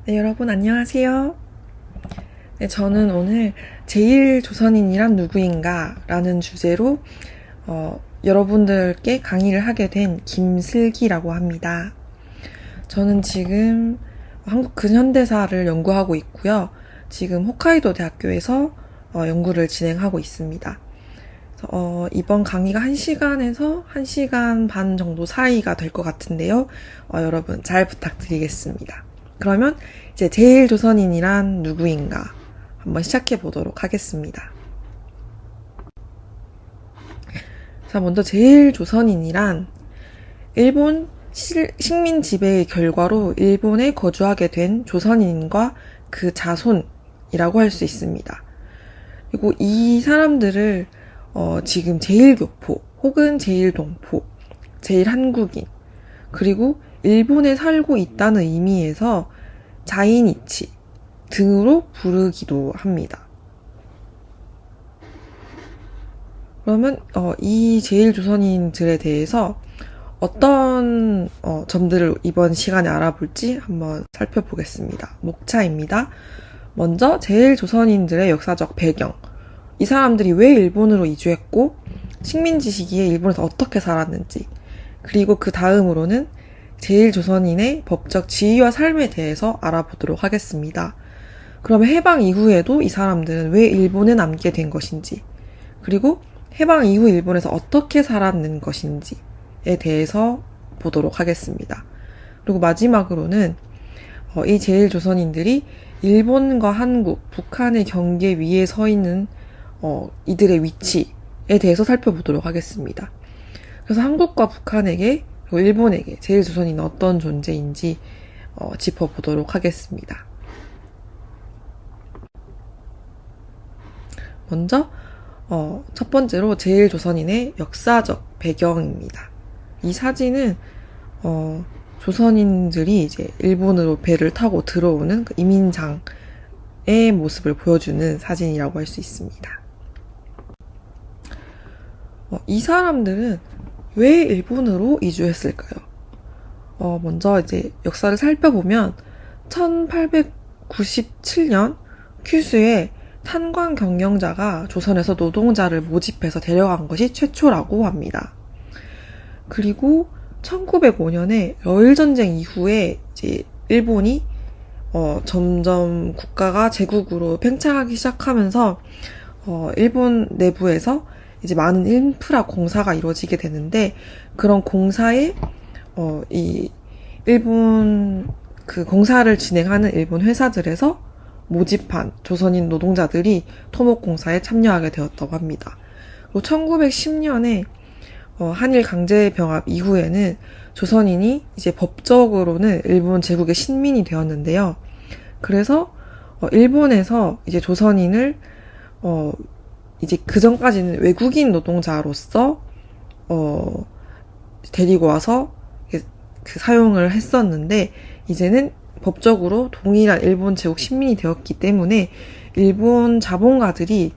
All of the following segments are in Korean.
네, 여러분 안녕하세요. 네, 저는 오늘 제1조선인이란 누구인가 라는 주제로 여러분들께 강의를 하게 된 김슬기라고 합니다. 저는 지금 한국 근현대사를 연구하고 있고요. 지금 홋카이도 대학교에서 연구를 진행하고 있습니다. 이번 강의가 1시간에서 1시간 반 정도 사이가 될 것 같은데요. 여러분 잘 부탁드리겠습니다. 그러면 이제 제1조선인이란 누구인가 한번 시작해 보도록 하겠습니다. 자, 먼저 제1조선인이란 일본 식민 지배의 결과로 일본에 거주하게 된 조선인과 그 자손이라고 할 수 있습니다. 그리고 이 사람들을 지금 제1교포 혹은 제1동포, 제1한국인, 그리고 일본에 살고 있다는 의미에서 자이니치 등으로 부르기도 합니다. 그러면 이 제1조선인들에 대해서 어떤 점들을 이번 시간에 알아볼지 한번 살펴보겠습니다. 목차입니다. 먼저 제1조선인들의 역사적 배경, 이 사람들이 왜 일본으로 이주했고 식민지 시기에 일본에서 어떻게 살았는지, 그리고 그 다음으로는 제1조선인의 법적 지위와 삶에 대해서 알아보도록 하겠습니다. 그러면 해방 이후에도 이 사람들은 왜 일본에 남게 된 것인지, 그리고 해방 이후 일본에서 어떻게 살았는 것인지에 대해서 보도록 하겠습니다. 그리고 마지막으로는 이 제1조선인들이 일본과 한국, 북한의 경계 위에 서 있는 이들의 위치에 대해서 살펴보도록 하겠습니다. 그래서 한국과 북한에게 그리고 일본에게 제1조선인은 어떤 존재인지 짚어보도록 하겠습니다. 먼저 첫 번째로 제1조선인의 역사적 배경입니다. 이 사진은 조선인들이 이제 일본으로 배를 타고 들어오는 그 이민장의 모습을 보여주는 사진이라고 할 수 있습니다. 이 사람들은 왜 일본으로 이주했을까요? 먼저 이제 역사를 살펴보면 1897년 큐슈에 탄광 경영자가 조선에서 노동자를 모집해서 데려간 것이 최초라고 합니다. 그리고 1905년에 러일전쟁 이후에 이제 일본이 점점 국가가 제국으로 팽창하기 시작하면서 일본 내부에서 이제 많은 인프라 공사가 이루어지게 되는데, 그런 공사에 이 일본 그 공사를 진행하는 일본 회사들에서 모집한 조선인 노동자들이 토목공사에 참여하게 되었다고 합니다. 그리고 1910년에 한일 강제병합 이후에는 조선인이 이제 법적으로는 일본 제국의 신민이 되었는데요. 그래서 일본에서 이제 조선인을 이제 그 전까지는 외국인 노동자로서 데리고 와서 그 사용을 했었는데, 이제는 법적으로 동일한 일본 제국 신민이 되었기 때문에 일본 자본가들이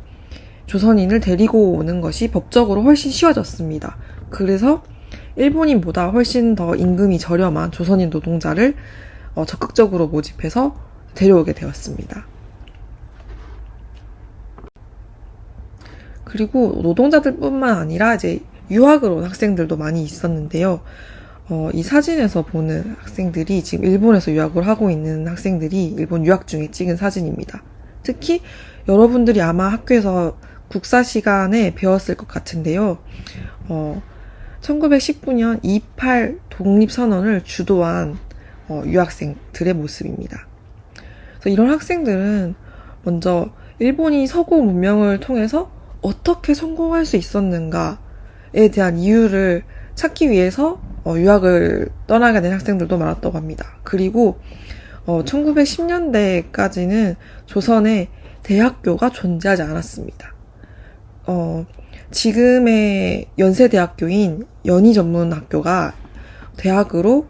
조선인을 데리고 오는 것이 법적으로 훨씬 쉬워졌습니다. 그래서 일본인보다 훨씬 더 임금이 저렴한 조선인 노동자를 적극적으로 모집해서 데려오게 되었습니다. 그리고 노동자들뿐만 아니라 이제 유학을 온 학생들도 많이 있었는데요. 이 사진에서 보는 학생들이 지금 일본에서 유학을 하고 있는 학생들이 일본 유학 중에 찍은 사진입니다. 특히 여러분들이 아마 학교에서 국사 시간에 배웠을 것 같은데요. 1919년 28 독립선언을 주도한 유학생들의 모습입니다. 그래서 이런 학생들은 먼저 일본이 서구 문명을 통해서 어떻게 성공할 수 있었는가에 대한 이유를 찾기 위해서 유학을 떠나게 된 학생들도 많았다고 합니다. 그리고 1910년대까지는 조선에 대학교가 존재하지 않았습니다. 지금의 연세대학교인 연희전문학교가 대학으로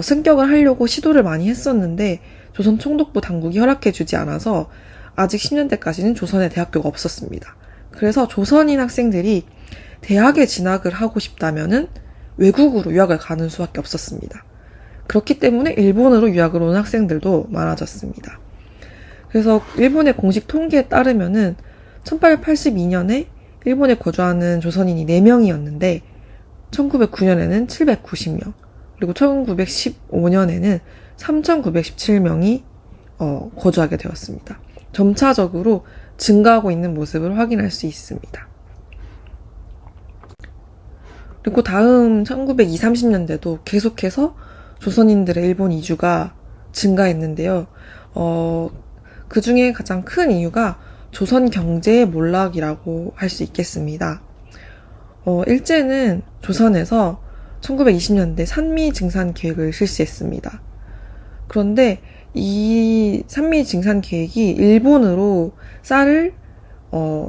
승격을 하려고 시도를 많이 했었는데 조선 총독부 당국이 허락해주지 않아서 아직 10년대까지는 조선에 대학교가 없었습니다. 그래서 조선인 학생들이 대학에 진학을 하고 싶다면은 외국으로 유학을 가는 수밖에 없었습니다. 그렇기 때문에 일본으로 유학을 온 학생들도 많아졌습니다. 그래서 일본의 공식 통계에 따르면은 1882년에 일본에 거주하는 조선인이 4명이었는데 1909년에는 790명, 그리고 1915년에는 3917명이 거주하게 되었습니다. 점차적으로 증가하고 있는 모습을 확인할 수 있습니다. 그리고 다음 1920, 30년대도 계속해서 조선인들의 일본 이주가 증가했는데요. 그 중에 가장 큰 이유가 조선 경제의 몰락이라고 할 수 있겠습니다. 일제는 조선에서 1920년대 산미 증산 계획을 실시했습니다. 그런데 이 산미 증산 계획이 일본으로 쌀을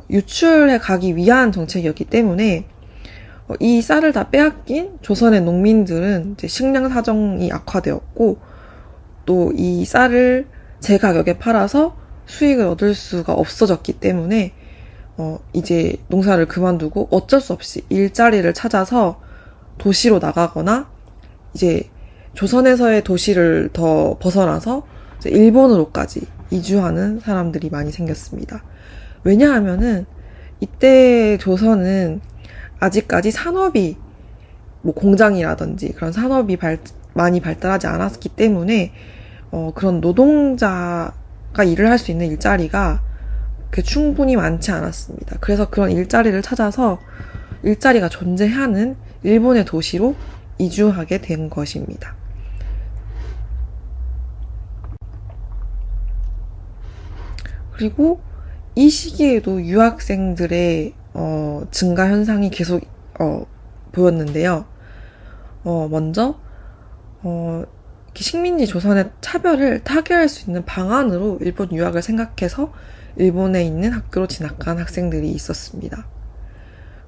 유출해 가기 위한 정책이었기 때문에 이 쌀을 다 빼앗긴 조선의 농민들은 이제 식량 사정이 악화되었고 또 이 쌀을 제 가격에 팔아서 수익을 얻을 수가 없어졌기 때문에 이제 농사를 그만두고 어쩔 수 없이 일자리를 찾아서 도시로 나가거나 이제 조선에서의 도시를 더 벗어나서 이제 일본으로까지 이주하는 사람들이 많이 생겼습니다. 왜냐하면은 이때 조선은 아직까지 산업이 뭐 공장이라든지 그런 산업이 많이 발달하지 않았기 때문에 그런 노동자가 일을 할 수 있는 일자리가 충분히 많지 않았습니다. 그래서 그런 일자리를 찾아서 일자리가 존재하는 일본의 도시로 이주하게 된 것입니다. 그리고 이 시기에도 유학생들의 증가 현상이 계속 보였는데요. 먼저 식민지 조선의 차별을 타개할 수 있는 방안으로 일본 유학을 생각해서 일본에 있는 학교로 진학한 학생들이 있었습니다.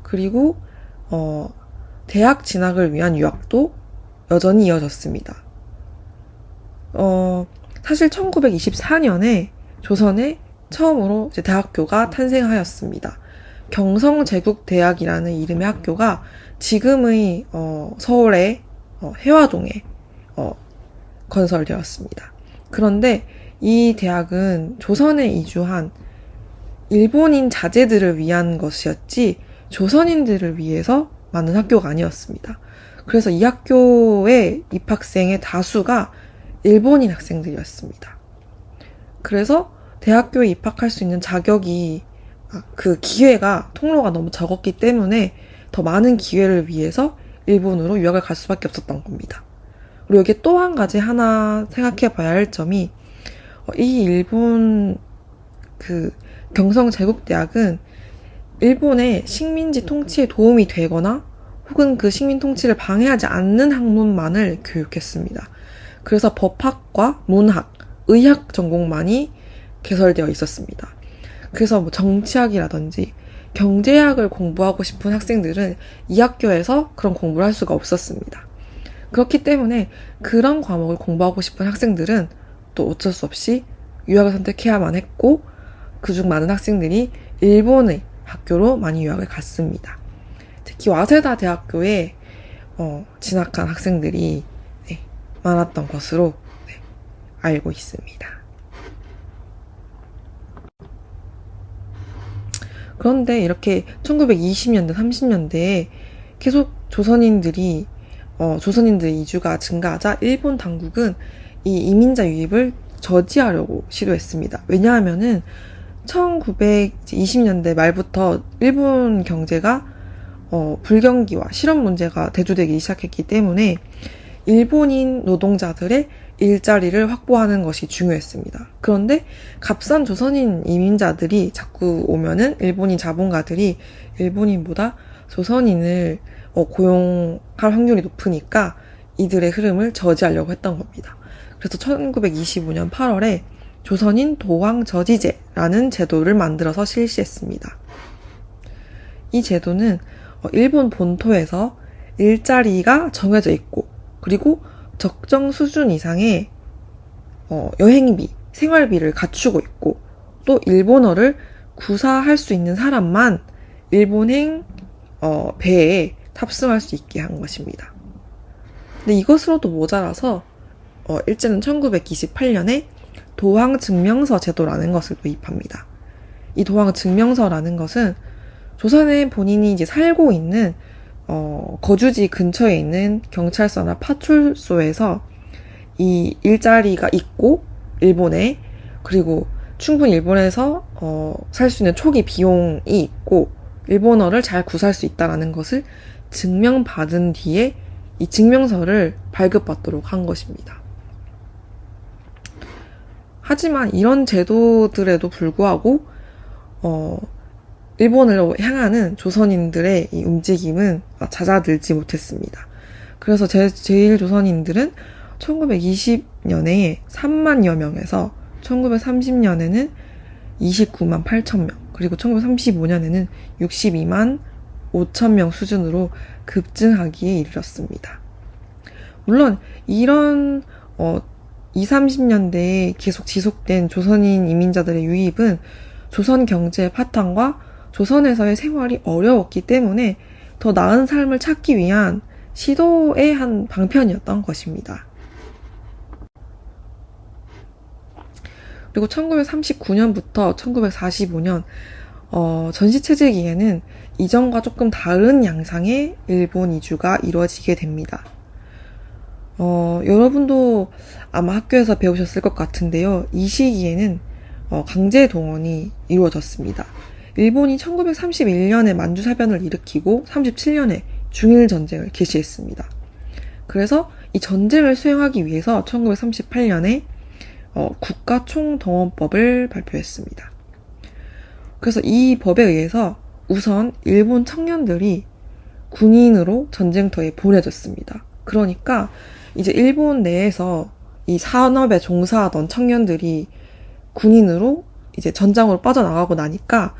그리고 대학 진학을 위한 유학도 여전히 이어졌습니다. 사실 1924년에 조선에 처음으로 이제 대학교가 탄생하였습니다. 경성제국대학이라는 이름의 학교가 지금의 서울의 해화동에 건설되었습니다. 그런데 이 대학은 조선에 이주한 일본인 자제들을 위한 것이었지 조선인들을 위해서 만든 학교가 아니었습니다. 그래서 이 학교의 입학생의 다수가 일본인 학생들이었습니다. 그래서 대학교에 입학할 수 있는 자격이 그 기회가 통로가 너무 적었기 때문에 더 많은 기회를 위해서 일본으로 유학을 갈 수밖에 없었던 겁니다. 그리고 여기 또 한 가지 하나 생각해 봐야 할 점이 이 일본 경성제국대학은 일본의 식민지 통치에 도움이 되거나 혹은 그 식민 통치를 방해하지 않는 학문만을 교육했습니다. 그래서 법학과 문학, 의학 전공만이 개설되어 있었습니다. 그래서 뭐 정치학이라든지 경제학을 공부하고 싶은 학생들은 이 학교에서 그런 공부를 할 수가 없었습니다. 그렇기 때문에 그런 과목을 공부하고 싶은 학생들은 또 어쩔 수 없이 유학을 선택해야만 했고 그중 많은 학생들이 일본의 학교로 많이 유학을 갔습니다. 특히 와세다 대학교에 진학한 학생들이 많았던 것으로 알고 있습니다. 그런데 이렇게 1920년대, 30년대에 계속 조선인들의 이주가 증가하자 일본 당국은 이 이민자 유입을 저지하려고 시도했습니다. 왜냐하면은 1920년대 말부터 일본 경제가 불경기와 실업 문제가 대두되기 시작했기 때문에 일본인 노동자들의 일자리를 확보하는 것이 중요했습니다. 그런데 값싼 조선인 이민자들이 자꾸 오면은 일본인 자본가들이 일본인보다 조선인을 고용할 확률이 높으니까 이들의 흐름을 저지하려고 했던 겁니다. 그래서 1925년 8월에 조선인 도황 저지제라는 제도를 만들어서 실시했습니다. 이 제도는 일본 본토에서 일자리가 정해져 있고 그리고 적정 수준 이상의 여행비, 생활비를 갖추고 있고 또 일본어를 구사할 수 있는 사람만 일본행 배에 탑승할 수 있게 한 것입니다. 근데 이것으로도 모자라서 일제는 1928년에 도항증명서 제도라는 것을 도입합니다. 이 도항증명서라는 것은 조선에 본인이 이제 살고 있는 거주지 근처에 있는 경찰서나 파출소에서 이 일자리가 있고 일본에, 그리고 충분히 일본에서 살 수 있는 초기 비용이 있고 일본어를 잘 구사할 수 있다는 것을 증명받은 뒤에 이 증명서를 발급받도록 한 것입니다. 하지만 이런 제도들에도 불구하고 일본을 향하는 조선인들의 이 움직임은 잦아들지 못했습니다. 그래서 제1조선인들은 1920년에 3만여 명에서 1930년에는 29만 8천 명, 그리고 1935년에는 62만 5천 명 수준으로 급증하기에 이르렀습니다. 물론 이런 20, 30년대에 계속 지속된 조선인 이민자들의 유입은 조선 경제의 파탄과 조선에서의 생활이 어려웠기 때문에 더 나은 삶을 찾기 위한 시도의 한 방편이었던 것입니다. 그리고 1939년부터 1945년 전시체제기에는 이전과 조금 다른 양상의 일본 이주가 이루어지게 됩니다. 여러분도 아마 학교에서 배우셨을 것 같은데요. 이 시기에는 강제 동원이 이루어졌습니다. 일본이 1931년에 만주사변을 일으키고 37년에 중일전쟁을 개시했습니다. 그래서 이 전쟁을 수행하기 위해서 1938년에 국가총동원법을 발표했습니다. 그래서 이 법에 의해서 우선 일본 청년들이 군인으로 전쟁터에 보내졌습니다. 그러니까 이제 일본 내에서 이 산업에 종사하던 청년들이 군인으로 이제 전장으로 빠져나가고 나니까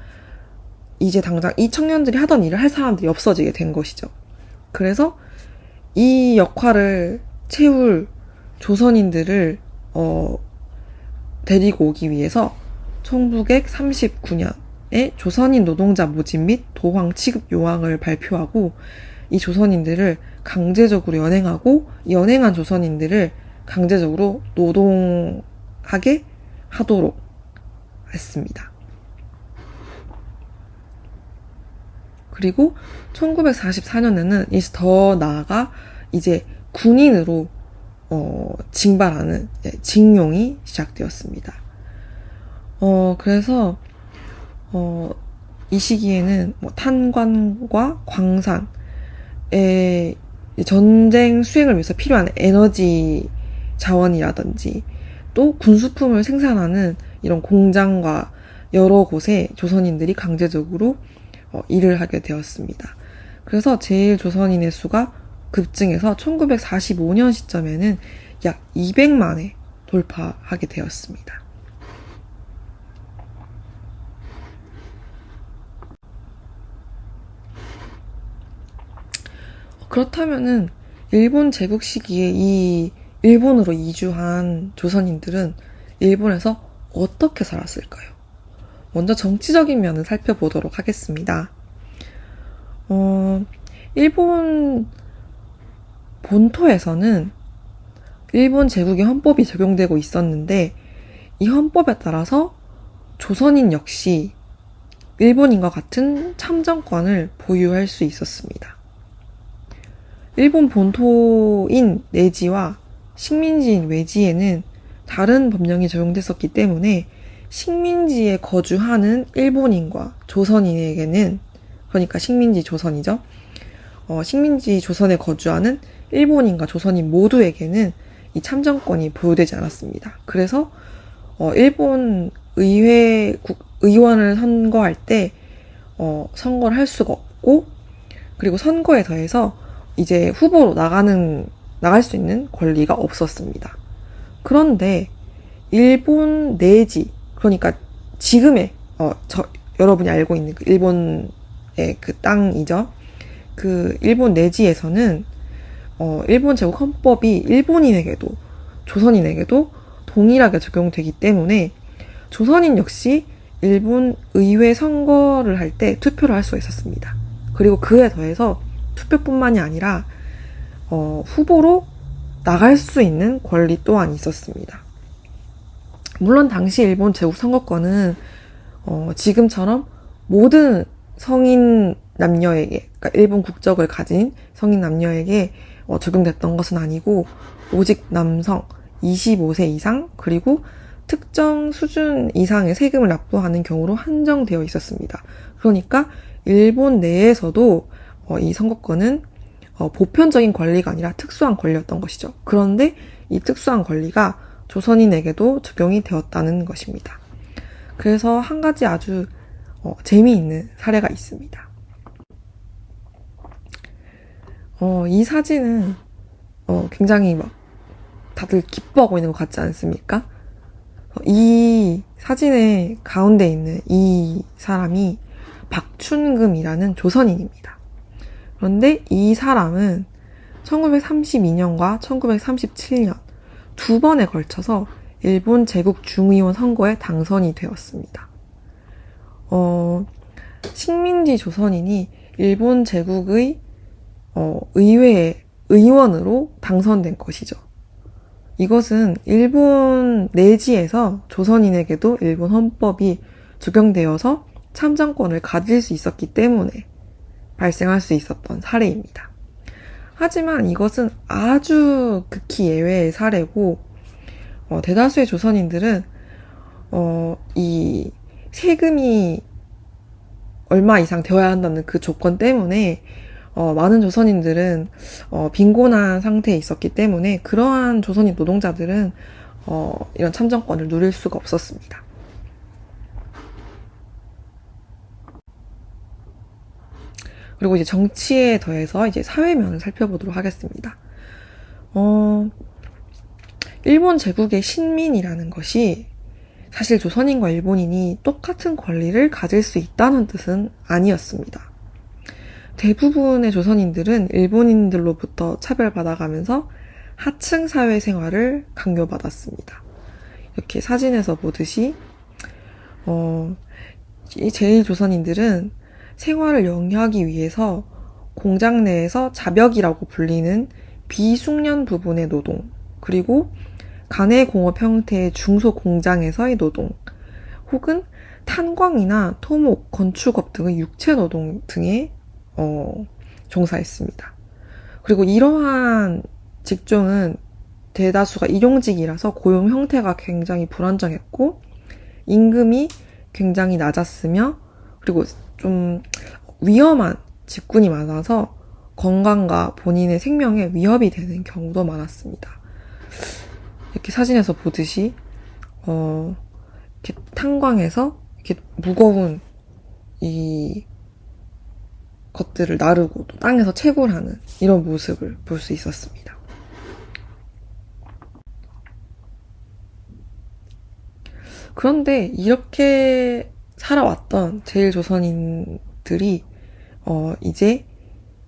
이제 당장 이 청년들이 하던 일을 할 사람들이 없어지게 된 것이죠. 그래서 이 역할을 채울 조선인들을 데리고 오기 위해서 1939년에 조선인 노동자 모집 및 도황 취급 요항을 발표하고 이 조선인들을 강제적으로 연행하고 연행한 조선인들을 강제적으로 노동하게 하도록 했습니다. 그리고 1944년에는 이제 더 나아가 이제 군인으로 징발하는 징용이 시작되었습니다. 그래서 이 시기에는 탄광과 광산의 전쟁 수행을 위해서 필요한 에너지 자원이라든지 또 군수품을 생산하는 이런 공장과 여러 곳에 조선인들이 강제적으로 일을 하게 되었습니다. 그래서 제1조선인의 수가 급증해서 1945년 시점에는 약 200만에 돌파하게 되었습니다. 그렇다면은 일본 제국 시기에 이 일본으로 이주한 조선인들은 일본에서 어떻게 살았을까요? 먼저 정치적인 면을 살펴보도록 하겠습니다. 일본 본토에서는 일본 제국의 헌법이 적용되고 있었는데 이 헌법에 따라서 조선인 역시 일본인과 같은 참정권을 보유할 수 있었습니다. 일본 본토인 내지와 식민지인 외지에는 다른 법령이 적용됐었기 때문에 식민지에 거주하는 일본인과 조선인에게는, 그러니까 식민지 조선이죠. 식민지 조선에 거주하는 일본인과 조선인 모두에게는 이 참정권이 보유되지 않았습니다. 그래서 일본 의원을 선거할 때 선거를 할 수가 없고, 그리고 선거에 더해서 이제 후보로 나갈 수 있는 권리가 없었습니다. 그런데 일본 내지, 그러니까 지금의 여러분이 알고 있는 그 일본의 그 땅이죠. 그 일본 내지에서는 일본 제국 헌법이 일본인에게도 조선인에게도 동일하게 적용되기 때문에 조선인 역시 일본 의회 선거를 할 때 투표를 할 수가 있었습니다. 그리고 그에 더해서 투표뿐만이 아니라 후보로 나갈 수 있는 권리 또한 있었습니다. 물론 당시 일본 제국 선거권은 지금처럼 모든 성인 남녀에게, 그러니까 일본 국적을 가진 성인 남녀에게 적용됐던 것은 아니고 오직 남성 25세 이상 그리고 특정 수준 이상의 세금을 납부하는 경우로 한정되어 있었습니다. 그러니까 일본 내에서도 이 선거권은 보편적인 권리가 아니라 특수한 권리였던 것이죠. 그런데 이 특수한 권리가 조선인에게도 적용이 되었다는 것입니다. 그래서 한 가지 아주 재미있는 사례가 있습니다. 이 사진은 굉장히 막 다들 기뻐하고 있는 것 같지 않습니까? 이 사진의 가운데 있는 이 사람이 박춘금이라는 조선인입니다. 그런데 이 사람은 1932년과 1937년 두 번에 걸쳐서 일본 제국 중의원 선거에 당선이 되었습니다. 식민지 조선인이 일본 제국의 의회의 의원으로 당선된 것이죠. 이것은 일본 내지에서 조선인에게도 일본 헌법이 적용되어서 참정권을 가질 수 있었기 때문에 발생할 수 있었던 사례입니다. 하지만 이것은 아주 극히 예외의 사례고 대다수의 조선인들은 이 세금이 얼마 이상 되어야 한다는 그 조건 때문에 많은 조선인들은 빈곤한 상태에 있었기 때문에 그러한 조선인 노동자들은 이런 참정권을 누릴 수가 없었습니다. 그리고 이제 정치에 더해서 이제 사회면을 살펴보도록 하겠습니다. 일본 제국의 신민이라는 것이 사실 조선인과 일본인이 똑같은 권리를 가질 수 있다는 뜻은 아니었습니다. 대부분의 조선인들은 일본인들로부터 차별받아가면서 하층 사회 생활을 강요받았습니다. 이렇게 사진에서 보듯이 이 제1조선인들은 생활을 영위하기 위해서 공장 내에서 자벽이라고 불리는 비숙련 부분의 노동, 그리고 간해공업 형태의 중소공장에서의 노동, 혹은 탄광이나 토목, 건축업 등의 육체노동 등에 종사했습니다. 그리고 이러한 직종은 대다수가 일용직이라서 고용 형태가 굉장히 불안정했고 임금이 굉장히 낮았으며 그리고 좀 위험한 직군이 많아서 건강과 본인의 생명에 위협이 되는 경우도 많았습니다. 이렇게 사진에서 보듯이 이렇게 탄광에서 이렇게 무거운 이 것들을 나르고 또 땅에서 채굴하는 이런 모습을 볼 수 있었습니다. 그런데 이렇게 살아왔던 제1조선인들이 이제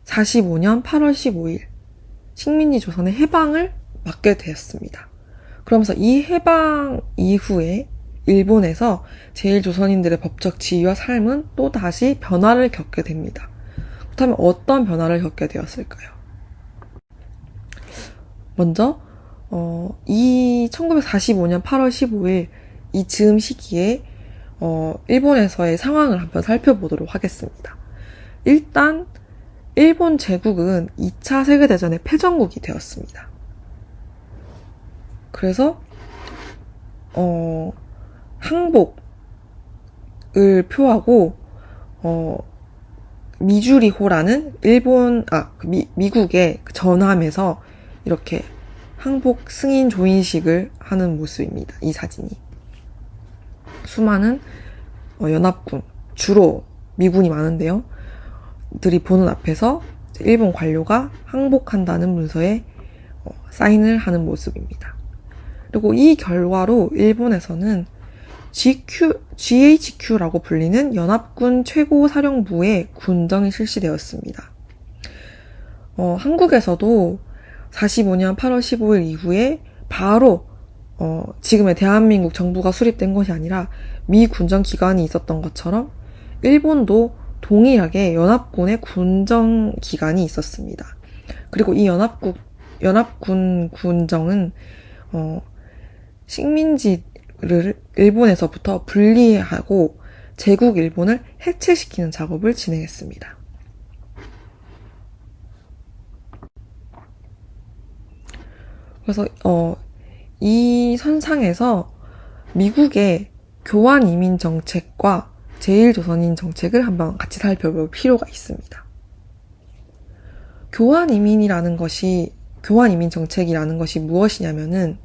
45년 8월 15일 식민지 조선의 해방을 맞게 되었습니다. 그러면서 이 해방 이후에 일본에서 제1조선인들의 법적 지위와 삶은 또 다시 변화를 겪게 됩니다. 그렇다면 어떤 변화를 겪게 되었을까요? 먼저 이 1945년 8월 15일 이 즈음 시기에 일본에서의 상황을 한번 살펴보도록 하겠습니다. 일단 일본 제국은 2차 세계대전의 패전국이 되었습니다. 그래서 항복을 표하고 미주리호라는 미국의 전함에서 이렇게 항복 승인 조인식을 하는 모습입니다. 이 사진이. 수많은 연합군, 주로 미군이 많은데요. 들이 보는 앞에서 일본 관료가 항복한다는 문서에 사인을 하는 모습입니다. 그리고 이 결과로 일본에서는 GHQ라고 불리는 연합군 최고사령부의 군정이 실시되었습니다. 한국에서도 45년 8월 15일 이후에 바로 지금의 대한민국 정부가 수립된 것이 아니라 미 군정 기관이 있었던 것처럼 일본도 동일하게 연합군의 군정 기관이 있었습니다. 그리고 이 연합군 군정은 식민지를 일본에서부터 분리하고 제국 일본을 해체시키는 작업을 진행했습니다. 그래서 이 선상에서 미국의 교환 이민 정책과 제1조선인 정책을 한번 같이 살펴볼 필요가 있습니다. 교환 이민 정책이라는 것이 무엇이냐면은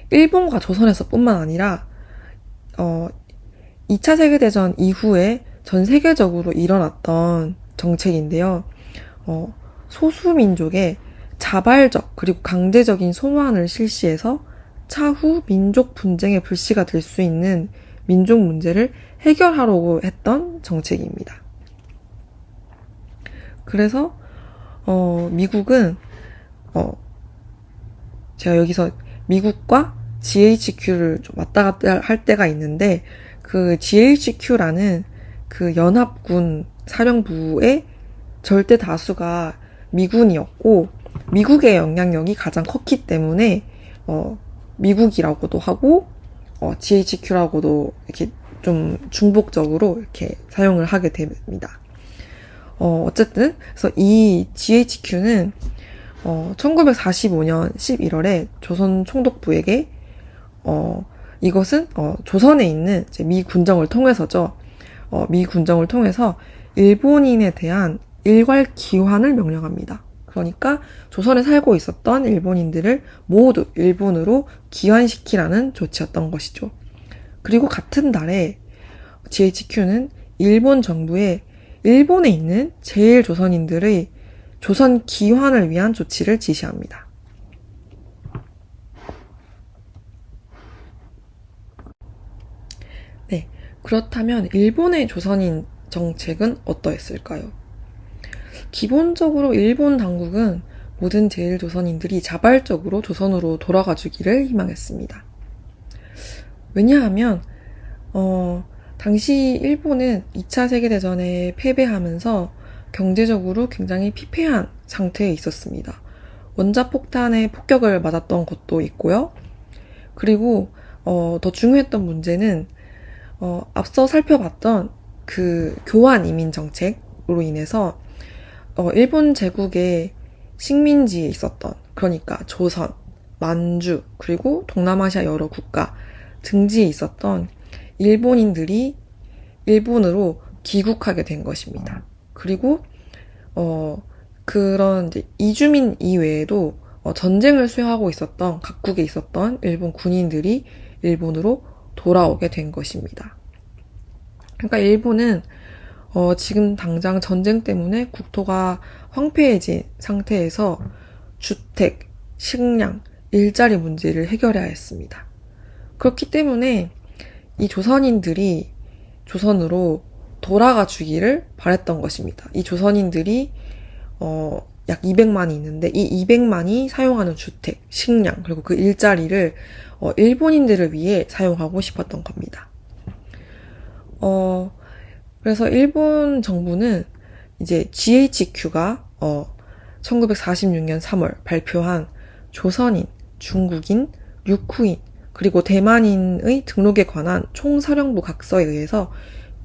일본과 조선에서 뿐만 아니라 2차 세계대전 이후에 전 세계적으로 일어났던 정책인데요. 소수민족의 자발적 그리고 강제적인 소환을 실시해서 차후 민족 분쟁의 불씨가 될 수 있는 민족 문제를 해결하려고 했던 정책입니다. 그래서 미국은 제가 여기서 미국과 GHQ를 좀 왔다 갔다 할 때가 있는데, 그 GHQ라는 그 연합군 사령부의 절대 다수가 미군이었고, 미국의 영향력이 가장 컸기 때문에 미국이라고도 하고 GHQ라고도 이렇게 좀 중복적으로 이렇게 사용을 하게 됩니다. 어쨌든 그래서 이 GHQ는 1945년 11월에 조선 총독부에게 이것은 조선에 있는 이제 미 군정을 통해서죠. 미 군정을 통해서 일본인에 대한 일괄 귀환을 명령합니다. 그러니까 조선에 살고 있었던 일본인들을 모두 일본으로 귀환시키라는 조치였던 것이죠. 그리고 같은 달에 GHQ는 일본 정부에 일본에 있는 제1조선인들의 조선 귀환을 위한 조치를 지시합니다. 네, 그렇다면 일본의 조선인 정책은 어떠했을까요? 기본적으로 일본 당국은 모든 제1조선인들이 자발적으로 조선으로 돌아가 주기를 희망했습니다. 왜냐하면 당시 일본은 2차 세계대전에 패배하면서 경제적으로 굉장히 피폐한 상태에 있었습니다. 원자폭탄의 폭격을 맞았던 것도 있고요. 그리고 더 중요했던 문제는 앞서 살펴봤던 그 교환 이민 정책으로 인해서 일본 제국의 식민지에 있었던, 그러니까 조선, 만주, 그리고 동남아시아 여러 국가 등지에 있었던 일본인들이 일본으로 귀국하게 된 것입니다. 그리고 그런 이제 이주민 이외에도 전쟁을 수행하고 있었던 각국에 있었던 일본 군인들이 일본으로 돌아오게 된 것입니다. 그러니까 일본은 지금 당장 전쟁 때문에 국토가 황폐해진 상태에서 주택, 식량, 일자리 문제를 해결해야 했습니다. 그렇기 때문에 이 조선인들이 조선으로 돌아가 주기를 바랬던 것입니다. 이 조선인들이 약 200만이 있는데 이 200만이 사용하는 주택, 식량, 그리고 그 일자리를 일본인들을 위해 사용하고 싶었던 겁니다. 그래서 일본 정부는 이제 GHQ가 1946년 3월 발표한 조선인, 중국인, 육후인, 그리고 대만인의 등록에 관한 총사령부 각서에 의해서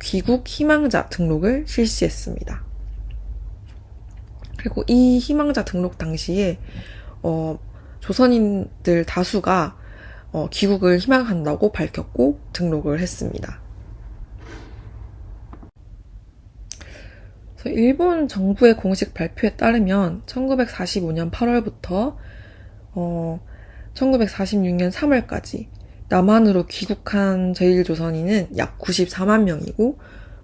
귀국 희망자 등록을 실시했습니다. 그리고 이 희망자 등록 당시에 조선인들 다수가 귀국을 희망한다고 밝혔고 등록을 했습니다. 일본 정부의 공식 발표에 따르면 1945년 8월부터 1946년 3월까지 남한으로 귀국한 제1조선인은 약 94만 명이고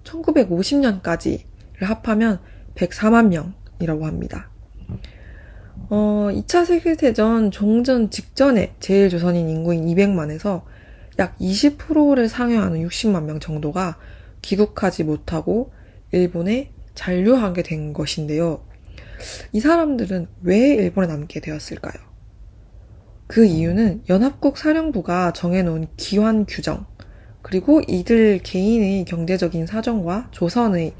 1950년까지를 합하면 104만 명이라고 합니다. 2차 세계대전 종전 직전에 제1조선인 인구인 200만에서 약 20%를 상회하는 60만 명 정도가 귀국하지 못하고 일본에 잔류하게 된 것인데요. 이 사람들은 왜 일본에 남게 되었을까요? 그 이유는 연합국 사령부가 정해놓은 귀환 규정, 그리고 이들 개인의 경제적인 사정과 조선의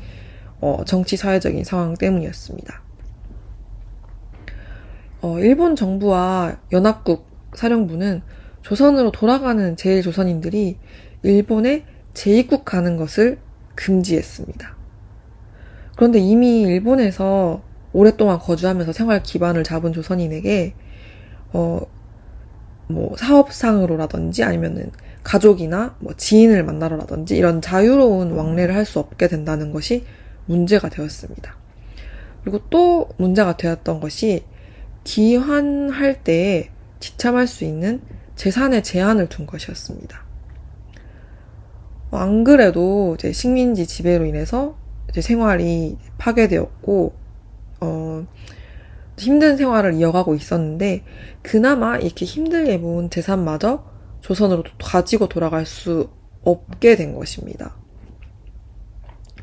정치 사회적인 상황 때문이었습니다. 일본 정부와 연합국 사령부는 조선으로 돌아가는 제1조선인들이 일본에 재입국하는 것을 금지했습니다. 그런데 이미 일본에서 오랫동안 거주하면서 생활 기반을 잡은 조선인에게 사업상으로라든지 아니면은 가족이나 지인을 만나러라든지 이런 자유로운 왕래를 할 수 없게 된다는 것이 문제가 되었습니다. 그리고 또 문제가 되었던 것이 귀환할 때에 지참할 수 있는 재산의 제한을 둔 것이었습니다. 안 그래도 이제 식민지 지배로 인해서 이제 생활이 파괴되었고, 힘든 생활을 이어가고 있었는데, 그나마 이렇게 힘들게 모은 재산마저 조선으로 가지고 돌아갈 수 없게 된 것입니다.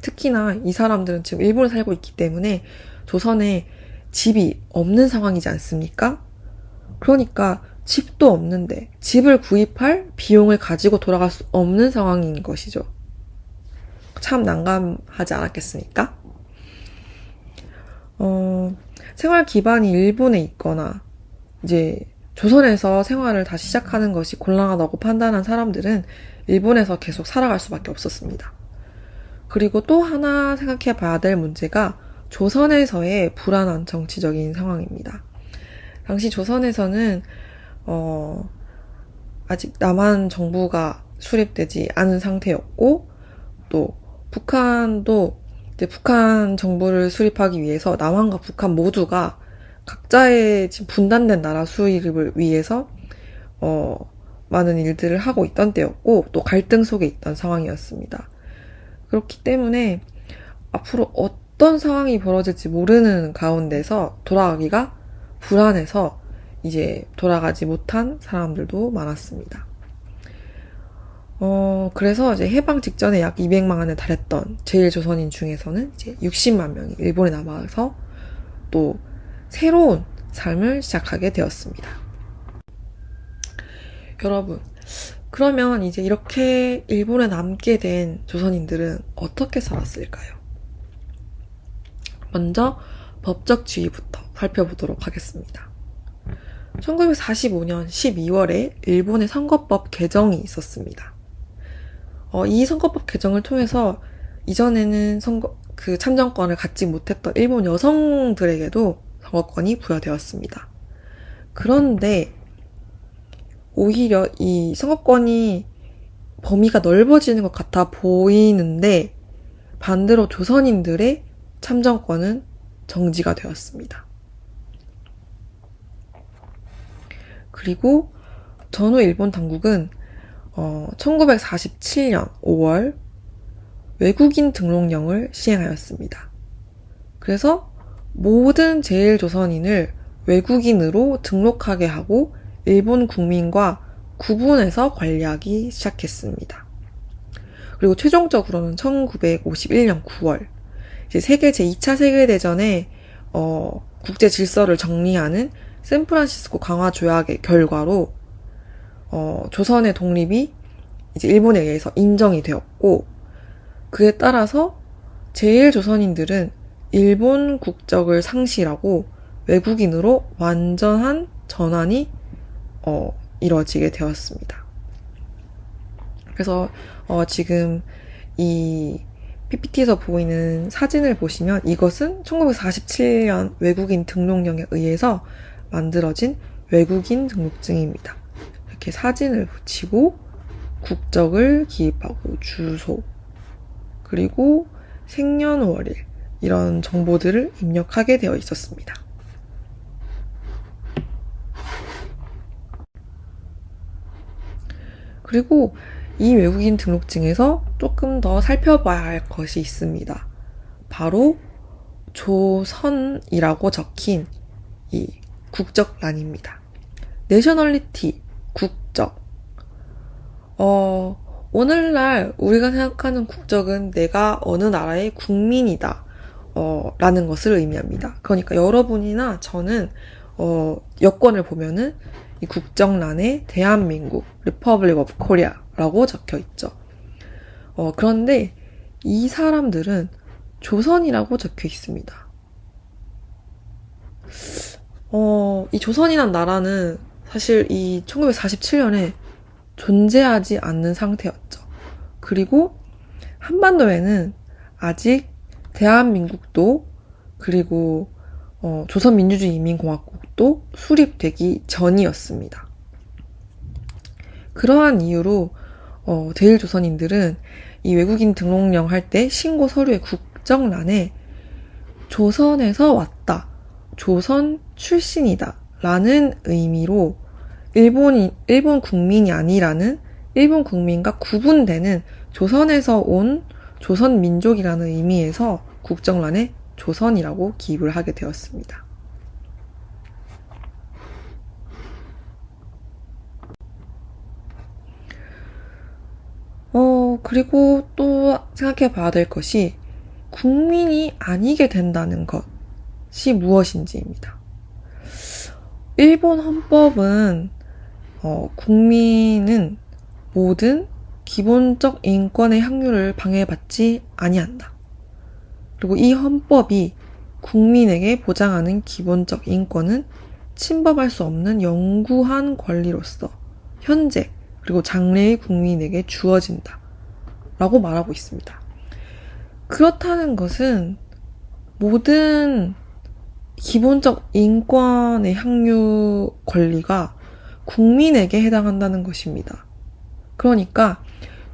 특히나 이 사람들은 지금 일본에 살고 있기 때문에 조선에 집이 없는 상황이지 않습니까? 그러니까 집도 없는데 집을 구입할 비용을 가지고 돌아갈 수 없는 상황인 것이죠. 참 난감하지 않았겠습니까? 생활 기반이 일본에 있거나 이제 조선에서 생활을 다시 시작하는 것이 곤란하다고 판단한 사람들은 일본에서 계속 살아갈 수밖에 없었습니다. 그리고 또 하나 생각해 봐야 될 문제가 조선에서의 불안한 정치적인 상황입니다. 당시 조선에서는 아직 남한 정부가 수립되지 않은 상태였고, 또 북한도 이제 북한 정부를 수립하기 위해서 남한과 북한 모두가 각자의 지금 분단된 나라 수립을 위해서 많은 일들을 하고 있던 때였고, 또 갈등 속에 있던 상황이었습니다. 그렇기 때문에 앞으로 어떤 상황이 벌어질지 모르는 가운데서 돌아가기가 불안해서 이제 돌아가지 못한 사람들도 많았습니다. 그래서 이제 해방 직전에 약 200만에 달했던 제1조선인 중에서는 이제 60만 명이 일본에 남아서 또 새로운 삶을 시작하게 되었습니다. 여러분, 그러면 이제 이렇게 일본에 남게 된 조선인들은 어떻게 살았을까요? 먼저 법적 지위부터 살펴보도록 하겠습니다. 1945년 12월에 일본의 선거법 개정이 있었습니다. 이 선거법 개정을 통해서 이전에는 참정권을 갖지 못했던 일본 여성들에게도 선거권이 부여되었습니다. 그런데 오히려 이 선거권이 범위가 넓어지는 것 같아 보이는데 반대로 조선인들의 참정권은 정지가 되었습니다. 그리고 전후 일본 당국은 1947년 5월 외국인 등록령을 시행하였습니다. 그래서 모든 제1조선인을 외국인으로 등록하게 하고 일본 국민과 구분해서 관리하기 시작했습니다. 그리고 최종적으로는 1951년 9월 이제 제2차 세계대전의 국제 질서를 정리하는 샌프란시스코 강화 조약의 결과로 조선의 독립이 이제 일본에 의해서 인정이 되었고, 그에 따라서 제1조선인들은 일본 국적을 상실하고 외국인으로 완전한 전환이 이뤄지게 되었습니다. 그래서 지금 이 PPT에서 보이는 사진을 보시면 이것은 1947년 외국인 등록령에 의해서 만들어진 외국인 등록증입니다. 이렇게 사진을 붙이고 국적을 기입하고 주소 그리고 생년월일 이런 정보들을 입력하게 되어 있었습니다. 그리고 이 외국인 등록증에서 조금 더 살펴봐야 할 것이 있습니다. 바로 조선이라고 적힌 이 국적란입니다. 내셔널리티, 국적. 오늘날 우리가 생각하는 국적은 내가 어느 나라의 국민이다. 라는 것을 의미합니다. 그러니까 여러분이나 저는 여권을 보면은 이 국적란에 대한민국, Republic of Korea라고 적혀 있죠. 그런데 이 사람들은 조선이라고 적혀 있습니다. 이 조선이란 나라는 사실 이 1947년에 존재하지 않는 상태였죠. 그리고 한반도에는 아직 대한민국도 그리고 조선민주주의인민공화국도 수립되기 전이었습니다. 그러한 이유로 제일조선인들은 이 외국인 등록령 할 때 신고 서류의 국정란에 조선에서 왔다, 조선 출신이다 라는 의미로 일본 국민이 아니라는 일본 국민과 구분되는 조선에서 온 조선 민족이라는 의미에서 국정란에 조선이라고 기입을 하게 되었습니다. 그리고 또 생각해 봐야 될 것이 국민이 아니게 된다는 것이 무엇인지입니다. 일본 헌법은 국민은 모든 기본적 인권의 향유를 방해받지 아니한다. 그리고 이 헌법이 국민에게 보장하는 기본적 인권은 침범할 수 없는 영구한 권리로서 현재 그리고 장래의 국민에게 주어진다 라고 말하고 있습니다. 그렇다는 것은 모든 기본적 인권의 향유 권리가 국민에게 해당한다는 것입니다. 그러니까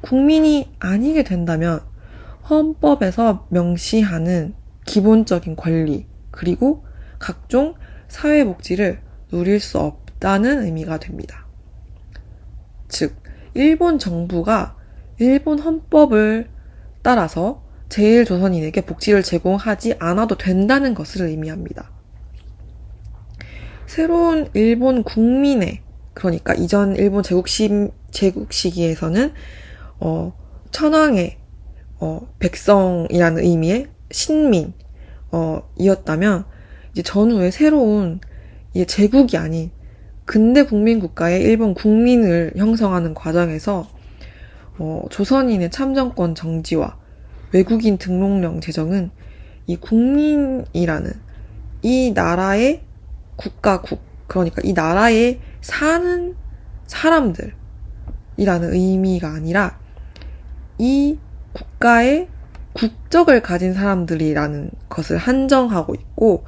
국민이 아니게 된다면 헌법에서 명시하는 기본적인 권리 그리고 각종 사회복지를 누릴 수 없다는 의미가 됩니다. 즉, 일본 정부가 일본 헌법을 따라서 제일조선인에게 복지를 제공하지 않아도 된다는 것을 의미합니다. 새로운 일본 국민의, 그러니까 이전 일본 제국 시기에서는 천황의 백성이라는 의미의 신민 이었다면 이제 전후에 새로운 제국이 아닌 근대 국민국가의 일본 국민을 형성하는 과정에서 조선인의 참정권 정지와 외국인 등록령 제정은 이 국민이라는 이 나라의 국가국, 그러니까 이 나라에 사는 사람들이라는 의미가 아니라 이 국가의 국적을 가진 사람들이라는 것을 한정하고 있고,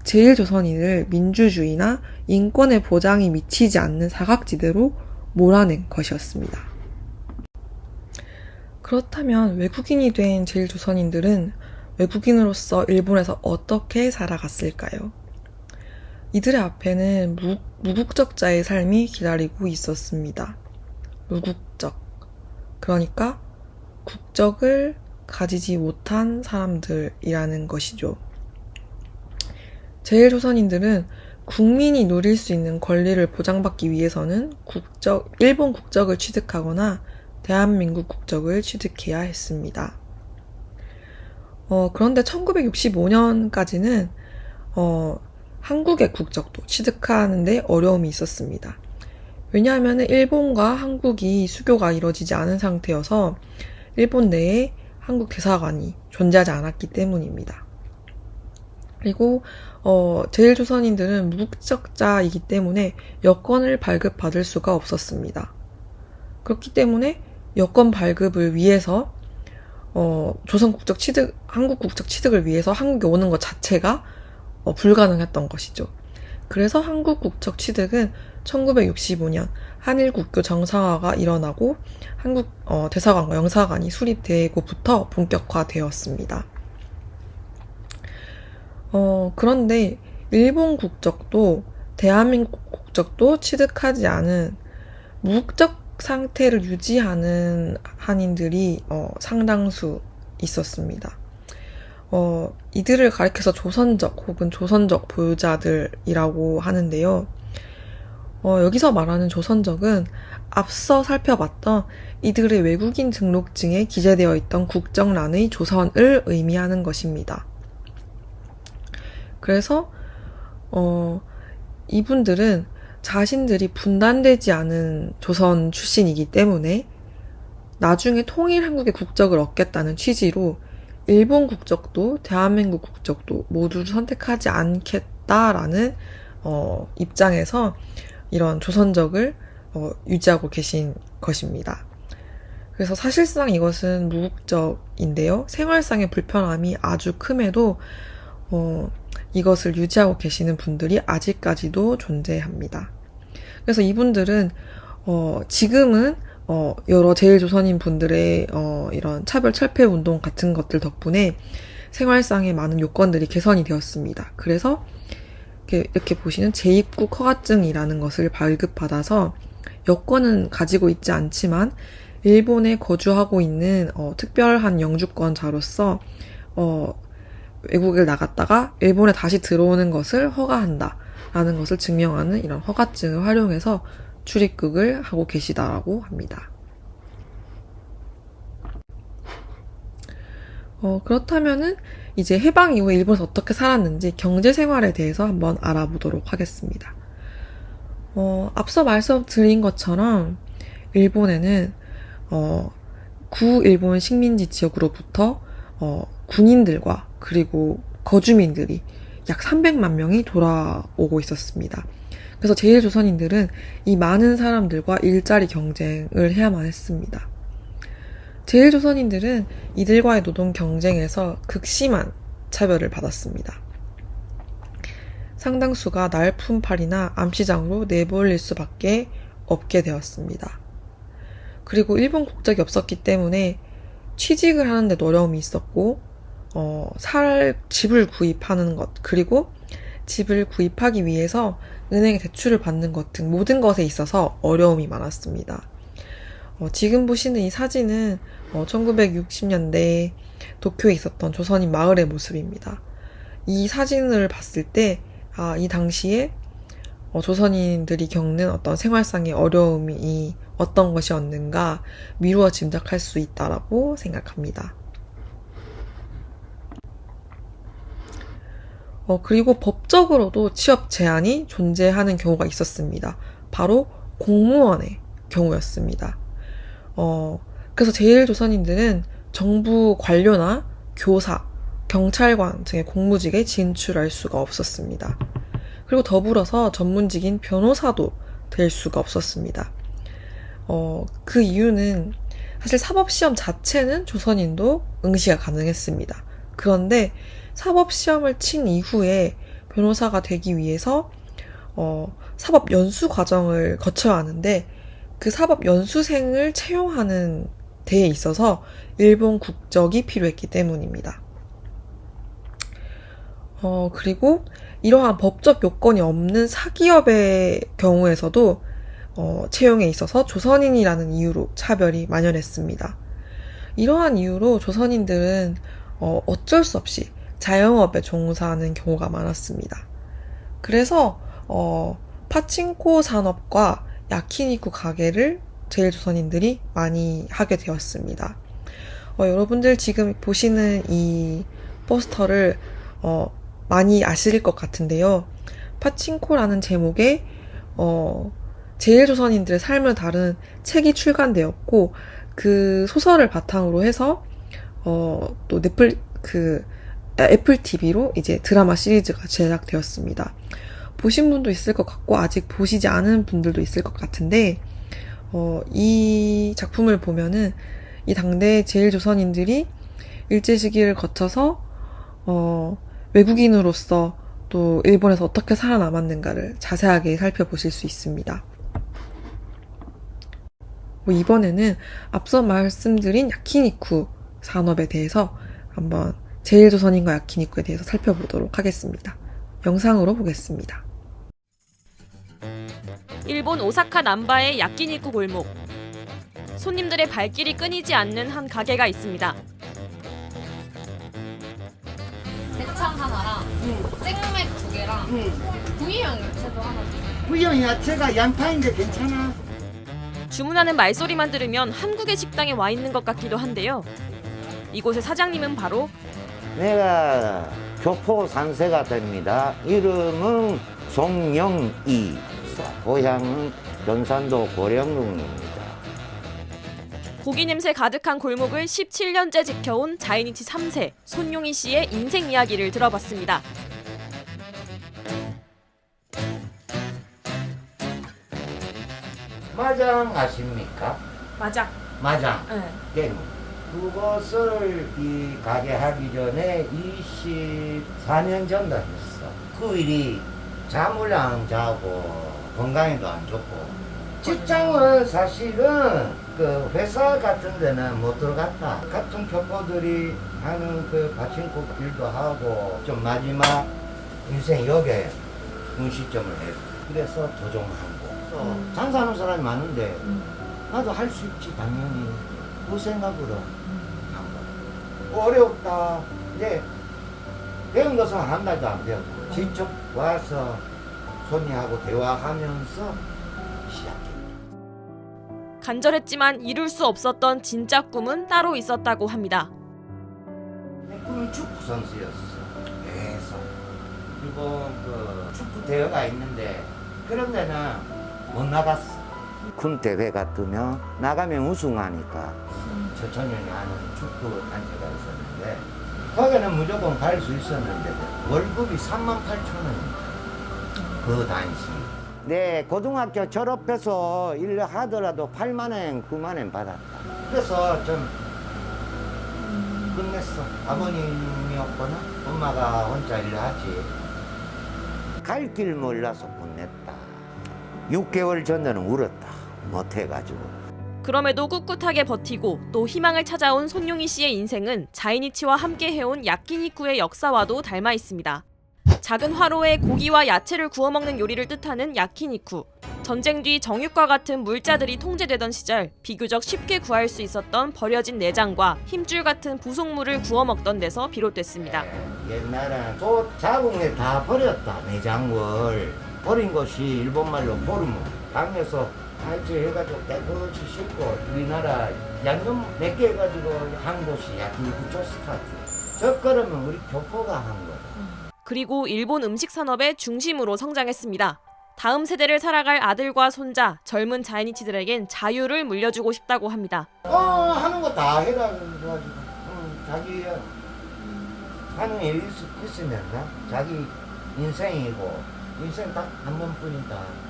제일조선인을 민주주의나 인권의 보장이 미치지 않는 사각지대로 몰아낸 것이었습니다. 그렇다면 외국인이 된 제일조선인들은 외국인으로서 일본에서 어떻게 살아갔을까요? 이들의 앞에는 무국적자의 삶이 기다리고 있었습니다. 무국적. 그러니까 국적을 가지지 못한 사람들이라는 것이죠. 제일조선인들은 국민이 누릴 수 있는 권리를 보장받기 위해서는 일본 국적을 취득하거나 대한민국 국적을 취득해야 했습니다. 그런데 1965년까지는 한국의 국적도 취득하는데 어려움이 있었습니다. 왜냐하면 일본과 한국이 수교가 이루어지지 않은 상태여서 일본 내에 한국 대사관이 존재하지 않았기 때문입니다. 그리고 제일조선인들은 무국적자이기 때문에 여권을 발급받을 수가 없었습니다. 그렇기 때문에 여권 발급을 위해서 한국 국적 취득을 위해서 한국에 오는 것 자체가 불가능했던 것이죠. 그래서 한국 국적 취득은 1965년 한일 국교 정상화가 일어나고 한국 대사관과 영사관이 수립되고부터 본격화되었습니다. 그런데 일본 국적도 대한민국 국적도 취득하지 않은 무국적 상태를 유지하는 한인들이 상당수 있었습니다. 이들을 가리켜서 조선적 혹은 조선적 보유자들이라고 하는데요. 여기서 말하는 조선적은 앞서 살펴봤던 이들의 외국인 등록증에 기재되어 있던 국정란의 조선을 의미하는 것입니다. 그래서 이분들은 자신들이 분단되지 않은 조선 출신이기 때문에 나중에 통일 한국의 국적을 얻겠다는 취지로 일본 국적도 대한민국 국적도 모두 선택하지 않겠다라는 입장에서 이런 조선적을 유지하고 계신 것입니다. 그래서 사실상 이것은 무국적인데요. 생활상의 불편함이 아주 큼에도 이것을 유지하고 계시는 분들이 아직까지도 존재합니다. 그래서 이분들은 지금은 여러 제일조선인 분들의 이런 차별 철폐 운동 같은 것들 덕분에 생활상의 많은 요건들이 개선이 되었습니다. 그래서 이렇게 보시는 제2국 허가증이라는 것을 발급받아서 여권은 가지고 있지 않지만 일본에 거주하고 있는 특별한 영주권자로서 외국을 나갔다가 일본에 다시 들어오는 것을 허가한다라는 것을 증명하는 이런 허가증을 활용해서 출입국을 하고 계시다라고 합니다. 그렇다면은 이제 해방 이후에 일본에서 어떻게 살았는지 경제 생활에 대해서 한번 알아보도록 하겠습니다. 앞서 말씀드린 것처럼 일본에는 구일본 식민지 지역으로부터 군인들과 그리고 거주민들이 약 300만 명이 돌아오고 있었습니다. 그래서 제일조선인들은 이 많은 사람들과 일자리 경쟁을 해야만 했습니다. 제일조선인들은 이들과의 노동 경쟁에서 극심한 차별을 받았습니다. 상당수가 날품팔이나 암시장으로 내몰릴 수밖에 없게 되었습니다. 그리고 일본 국적이 없었기 때문에 취직을 하는데도 어려움이 있었고 집을 구입하는 것, 그리고 집을 구입하기 위해서 은행에 대출을 받는 것 등 모든 것에 있어서 어려움이 많았습니다. 지금 보시는 이 사진은 1960년대 도쿄에 있었던 조선인 마을의 모습입니다. 이 사진을 봤을 때 이 당시에 조선인들이 겪는 어떤 생활상의 어려움이 어떤 것이었는가 미루어 짐작할 수 있다라고 생각합니다. 그리고 법적으로도 취업 제한이 존재하는 경우가 있었습니다. 바로 공무원의 경우였습니다. 그래서 제일조선인들은 정부 관료나 교사, 경찰관 등의 공무직에 진출할 수가 없었습니다. 그리고 더불어서 전문직인 변호사도 될 수가 없었습니다. 그 이유는 사실 사법시험 자체는 조선인도 응시가 가능했습니다. 그런데 사법시험을 친 이후에 변호사가 되기 위해서 사법연수 과정을 거쳐야 하는데 그 사법연수생을 채용하는 데에 있어서 일본 국적이 필요했기 때문입니다. 그리고 이러한 법적 요건이 없는 사기업의 경우에서도 채용에 있어서 조선인이라는 이유로 차별이 만연했습니다. 이러한 이유로 조선인들은 어쩔 수 없이 자영업에 종사하는 경우가 많았습니다. 그래서 파친코 산업과 야키니쿠 가게를 제일조선인들이 많이 하게 되었습니다. 여러분들 지금 보시는 이 포스터를 많이 아실 것 같은데요. 파친코라는 제목의 제일조선인들의 삶을 다룬 책이 출간되었고 그 소설을 바탕으로 해서 또 애플 TV로 이제 드라마 시리즈가 제작되었습니다. 보신 분도 있을 것 같고 아직 보시지 않은 분들도 있을 것 같은데 이 작품을 보면은 이 당대 제일조선인들이 일제시기를 거쳐서 외국인으로서 또 일본에서 어떻게 살아남았는가를 자세하게 살펴보실 수 있습니다. 이번에는 앞서 말씀드린 야키니쿠 산업에 대해서 한번 제일조선인과 야키니쿠에 대해서 살펴보도록 하겠습니다. 영상으로 보겠습니다. 일본 오사카 남바의 야끼니쿠 골목. 손님들의 발길이 끊이지 않는 한 가게가 있습니다. 대창 하나랑 생맥 2개랑 구이용 야채도 하나 주세요. 구이용 야채가 양파인데 괜찮아. 주문하는 말소리만 들으면 한국의 식당에 와 있는 것 같기도 한데요. 이곳의 사장님은 바로 내가 교포 3세가 됩니다. 이름은 송영이, 고향은 경산도 고령동입니다. 고기 냄새 가득한 골목을 17년째 지켜온 자이니치 3세 손용희 씨의 인생 이야기를 들어봤습니다. 마장 아십니까? 맞아. 마장. 네. 땡. 그것을 이 가게 하기 전에 24년 전도 했어. 그 일이 잠을 안 자고 건강에도 안 좋고. 직장은 사실은 그 회사 같은 데는 못 들어갔다. 같은 교포들이 하는 그 파친코 일도 하고 좀 마지막 인생 역에 분시점을 했고 그래서 도종하고 장사하는 사람이 많은데 나도 할 수 있지 당연히 그 생각으로 한 거야. 어렵다. 이제 배운 것은 한 달도 안 배웠고 직접 와서 손님하고 대화하면서 시작했다. 간절했지만 이룰 수 없었던 진짜 꿈은 따로 있었다고 합니다. 내 꿈은 축구 선수였어. 계속. 그리고 그 축구 대회가 있는데 그런 데는 못 나갔어. 군 대회가 뜨면 나가면 우승하니까 저천년에 하는 축구 단체가 있었는데 거기는 무조건 갈 수 있었는데 월급이 38,000원입니다. 그 당시. 네, 고등학교 졸업해서 일 하더라도 8만 원, 9만 원 받았다. 그래서 좀 끝냈어. 아버님이 없거나 엄마가 혼자 일하지. 갈 길 몰라서 보냈다. 6개월 전에는 울었다. 못해가지고. 그럼에도 꿋꿋하게 버티고 또 희망을 찾아온 손용희 씨의 인생은 자이니치와 함께 해온 야끼니쿠의 역사와도 닮아 있습니다. 작은 화로에 고기와 야채를 구워 먹는 요리를 뜻하는 야키니쿠. 전쟁 뒤 정육과 같은 물자들이 통제되던 시절 비교적 쉽게 구할 수 있었던 버려진 내장과 힘줄 같은 부속물을 구워 먹던 데서 비롯됐습니다. 옛날에는 소 자궁에 다 버렸다. 내장을 버린 것이 일본말로 보르무. 당에서 탈취 해가지고 깨끗이 씻고 우리나라 양념 몇 개 해가지고 한 곳이 야키니쿠 조스타트. 저 거라면 우리 교포가 한 거다. 그리고 일본 음식 산업의 중심으로 성장했습니다. 다음 세대를 살아갈 아들과 손자, 젊은 자이니치들에겐 자유를 물려주고 싶다고 합니다. 하는 거 다 해라 그래가지고 자기 하는 일이 있으면 자기 인생이고 인생 딱 한 번뿐이다.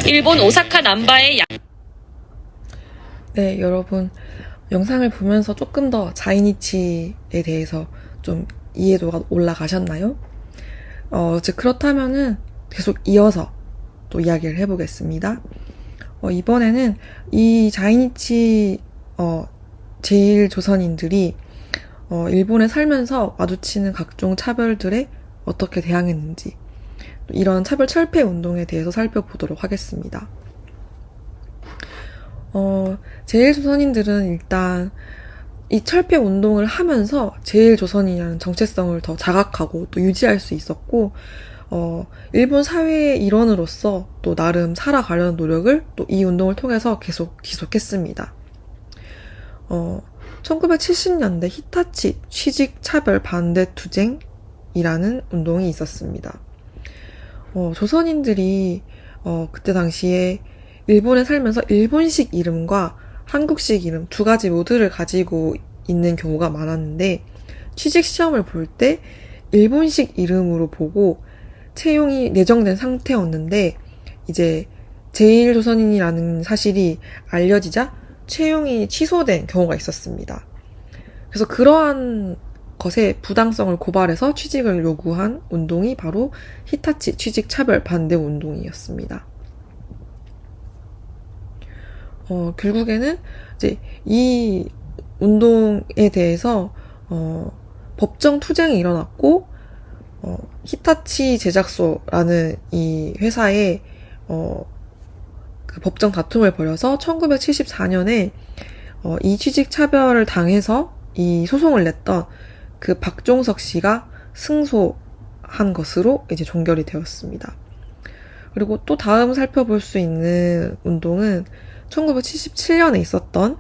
일본 오사카 남바의 네, 여러분 영상을 보면서 조금 더 자이니치에 대해서 좀 이해도가 올라가셨나요? 즉 그렇다면은 계속 이어서 또 이야기를 해보겠습니다. 이번에는 이 자이니치 제일 조선인들이 일본에 살면서 마주치는 각종 차별들에 어떻게 대항했는지 이런 차별 철폐 운동에 대해서 살펴보도록 하겠습니다. 제일 조선인들은 일단 이 철폐 운동을 하면서 제일 조선인이라는 정체성을 더 자각하고 또 유지할 수 있었고, 일본 사회의 일원으로서 또 나름 살아가려는 노력을 또 이 운동을 통해서 계속 지속했습니다. 1970년대 히타치 취직차별 반대 투쟁이라는 운동이 있었습니다. 조선인들이 그때 당시에 일본에 살면서 일본식 이름과 한국식 이름 두 가지 모두를 가지고 있는 경우가 많았는데 취직 시험을 볼 때 일본식 이름으로 보고 채용이 내정된 상태였는데 이제 제일조선인이라는 사실이 알려지자 채용이 취소된 경우가 있었습니다. 그래서 그러한 것의 부당성을 고발해서 취직을 요구한 운동이 바로 히타치 취직차별 반대 운동이었습니다. 결국에는 이제 이 운동에 대해서 법정 투쟁이 일어났고 히타치 제작소라는 이 회사에 그 법정 다툼을 벌여서 1974년에 이 취직 차별을 당해서 이 소송을 냈던 그 박종석 씨가 승소한 것으로 이제 종결이 되었습니다. 그리고 또 다음 살펴볼 수 있는 운동은 1977년에 있었던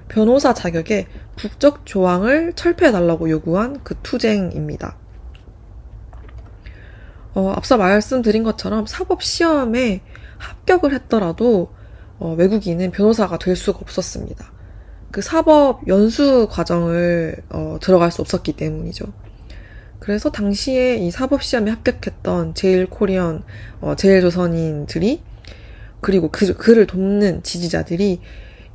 변호사 자격의 국적 조항을 철폐해달라고 요구한 그 투쟁입니다. 앞서 말씀드린 것처럼 사법시험에 합격을 했더라도 외국인은 변호사가 될 수가 없었습니다. 그 사법 연수 과정을 들어갈 수 없었기 때문이죠. 그래서 당시에 이 사법 시험에 합격했던 제일 코리안, 제일 조선인들이 그리고 그를 돕는 지지자들이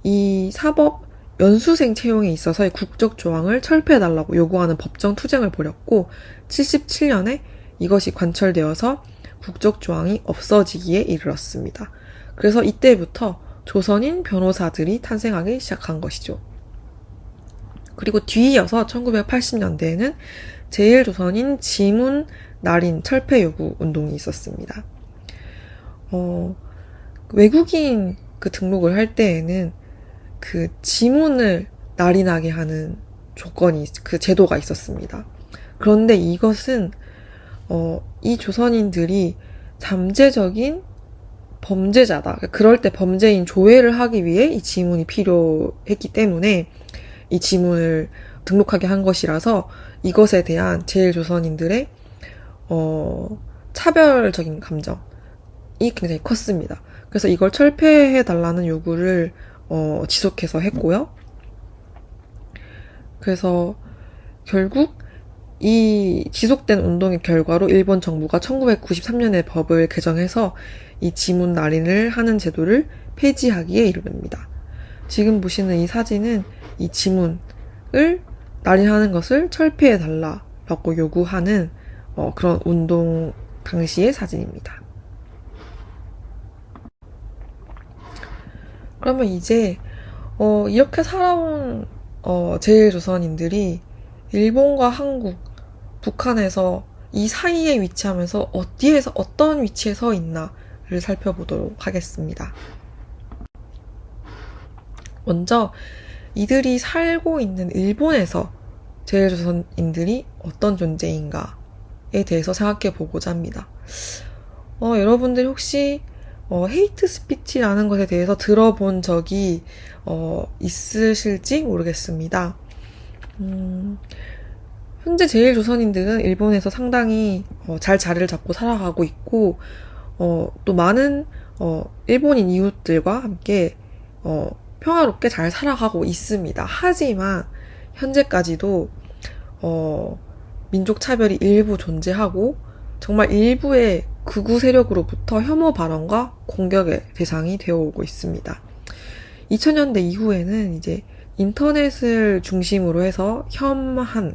이 사법 연수생 채용에 있어서의 국적 조항을 철폐해달라고 요구하는 법정 투쟁을 벌였고 77년에 이것이 관철되어서 국적 조항이 없어지기에 이르렀습니다. 그래서 이때부터 조선인 변호사들이 탄생하기 시작한 것이죠. 그리고 뒤이어서 1980년대에는 제일조선인 지문 날인 철폐 요구 운동이 있었습니다. 외국인 그 등록을 할 때에는 그 지문을 날인하게 하는 조건이, 그 제도가 있었습니다. 그런데 이것은, 이 조선인들이 잠재적인 범죄자다. 그럴 때 범죄인 조회를 하기 위해 이 지문이 필요했기 때문에 이 지문을 등록하게 한 것이라서 이것에 대한 제일조선인들의 차별적인 감정이 굉장히 컸습니다. 그래서 이걸 철폐해달라는 요구를 지속해서 했고요. 그래서 결국 이 지속된 운동의 결과로 일본 정부가 1993년에 법을 개정해서 이 지문 날인을 하는 제도를 폐지하기에 이릅니다. 지금 보시는 이 사진은 이 지문을 날인하는 것을 철폐해달라고 요구하는 그런 운동 당시의 사진입니다. 그러면 이제 이렇게 살아온 제일조선인들이 일본과 한국, 북한에서 이 사이에 위치하면서 어디에서 어떤 위치에 서 있나를 살펴보도록 하겠습니다. 먼저 이들이 살고 있는 일본에서 제일조선인들이 어떤 존재인가에 대해서 생각해 보고자 합니다. 여러분들이 혹시 헤이트 스피치라는 것에 대해서 들어본 적이 있으실지 모르겠습니다. 현재 제일조선인들은 일본에서 상당히 잘 자리를 잡고 살아가고 있고 또 많은 일본인 이웃들과 함께 평화롭게 잘 살아가고 있습니다. 하지만 현재까지도 민족 차별이 일부 존재하고 정말 일부의 극우 세력으로부터 혐오 발언과 공격의 대상이 되어 오고 있습니다. 2000년대 이후에는 이제 인터넷을 중심으로 해서 혐한,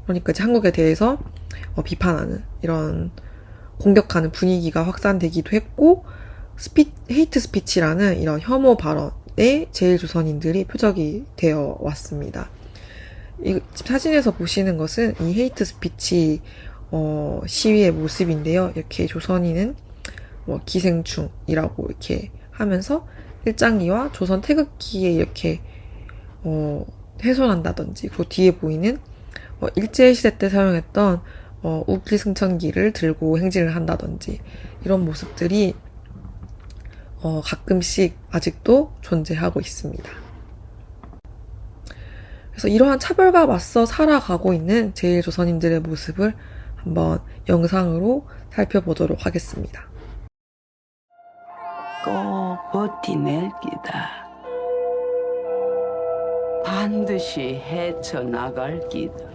그러니까 이제 한국에 대해서 비판하는 이런 공격하는 분위기가 확산되기도 했고 헤이트 스피치라는 이런 혐오 발언에 제일조선인들이 표적이 되어 왔습니다. 이 사진에서 보시는 것은 이 헤이트 스피치 시위의 모습인데요. 이렇게 조선인은 기생충이라고 이렇게 하면서 일장기와 조선 태극기에 이렇게 훼손한다든지, 그 뒤에 보이는 일제시대 때 사용했던 우길승천기를 들고 행진을 한다든지 이런 모습들이 가끔씩 아직도 존재하고 있습니다. 그래서 이러한 차별과 맞서 살아가고 있는 제일조선인들의 모습을 한번 영상으로 살펴보도록 하겠습니다. 꼭 버티낼 기다. 반드시 헤쳐나갈 기다.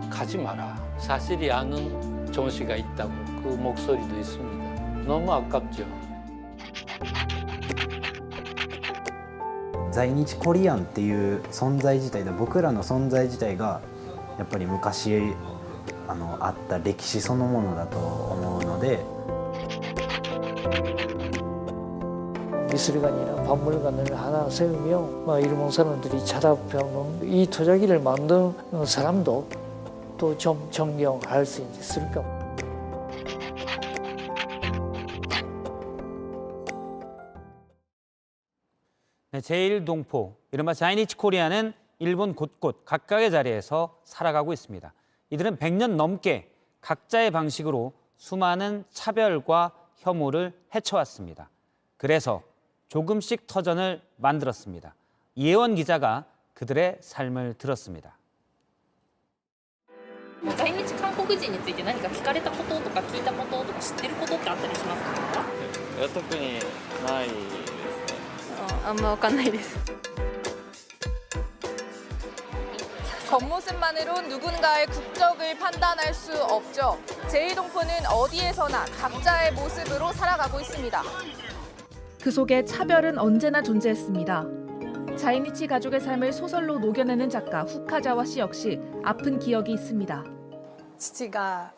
가지 마라. 사실이 아는 정원 씨가 있다고 그 목소리도 있습니다. 너무 아깝죠. 在日コリアンっていう存在自体で僕らの存在自体がやっぱり昔あった歴史そのものだと思うので 미술관이나 박물관을 하나 세우며 일본 사람들이 찾아보는 이 도자기를 만든 사람도 또 좀 존경할 수 있을까. 네, 제일동포, 이른바 자이니치 코리아는 일본 곳곳 각각의 자리에서 살아가고 있습니다. 이들은 100년 넘게 각자의 방식으로 수많은 차별과 혐오를 헤쳐왔습니다. 그래서 조금씩 터전을 만들었습니다. 이혜원 기자가 그들의 삶을 들었습니다. 在日韓国人について何か聞かれたこととか聞いたこととか知ってることってあったりしますか？特にないですね。あんまわかんないです。 겉모습만으론 누군가의 국적을 판단할 수 없죠. 제1동포는 어디에서나 각자의 모습으로 살아가고 있습니다. 그 속에 차별은 언제나 존재했습니다. 자이니치 가족의 삶을 소설로 녹여내는 작가 후카자와 씨 역시 아픈 기억이 있습니다. 父が、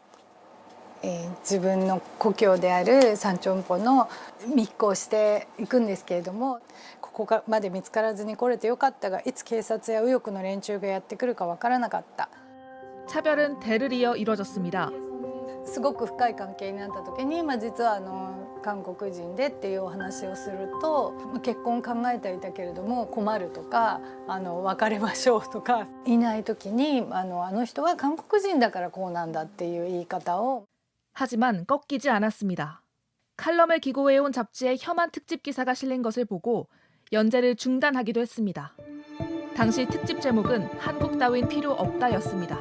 自分の故郷である三丁目の密航していくんですけれども、ここまで見つからずに来れてよかったが、いつ警察や右翼の連中がやってくるかわからなかった。 차별은 대를 이어 이뤄졌습니다. すごく深い関係になった時に、実は韓国人でっていうお話をすると、結婚考えていたけれども困るとか、別れましょうとか、いない時にあの人は韓国人だからこうなんだっていう言い方を。 하지만 꺾이지 않았습니다. 칼럼을 기고해온 잡지에 혐한 특집 기사가 실린 것을 보고 연재를 중단하기도 했습니다. 당시 특집 제목은 한국 따윈 필요 없다였습니다.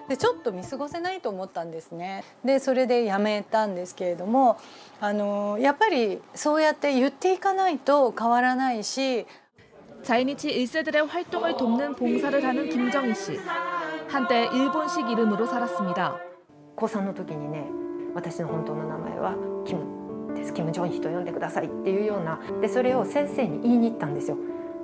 でちょっと見過ごせないと思ったんですね。でそれでやめたんですけれども、やっぱりそうやって言っていかないと変わらないし。 자이니치 1세들의 활동을 돕는 봉사를 하는 김정희 씨. 한때 일본식 이름으로 살았습니다. 高3の時にね、私の本当の名前はキムです、キム・ジョンヒと呼んでくださいっていうような、でそれを先生に言いに行ったんですよ。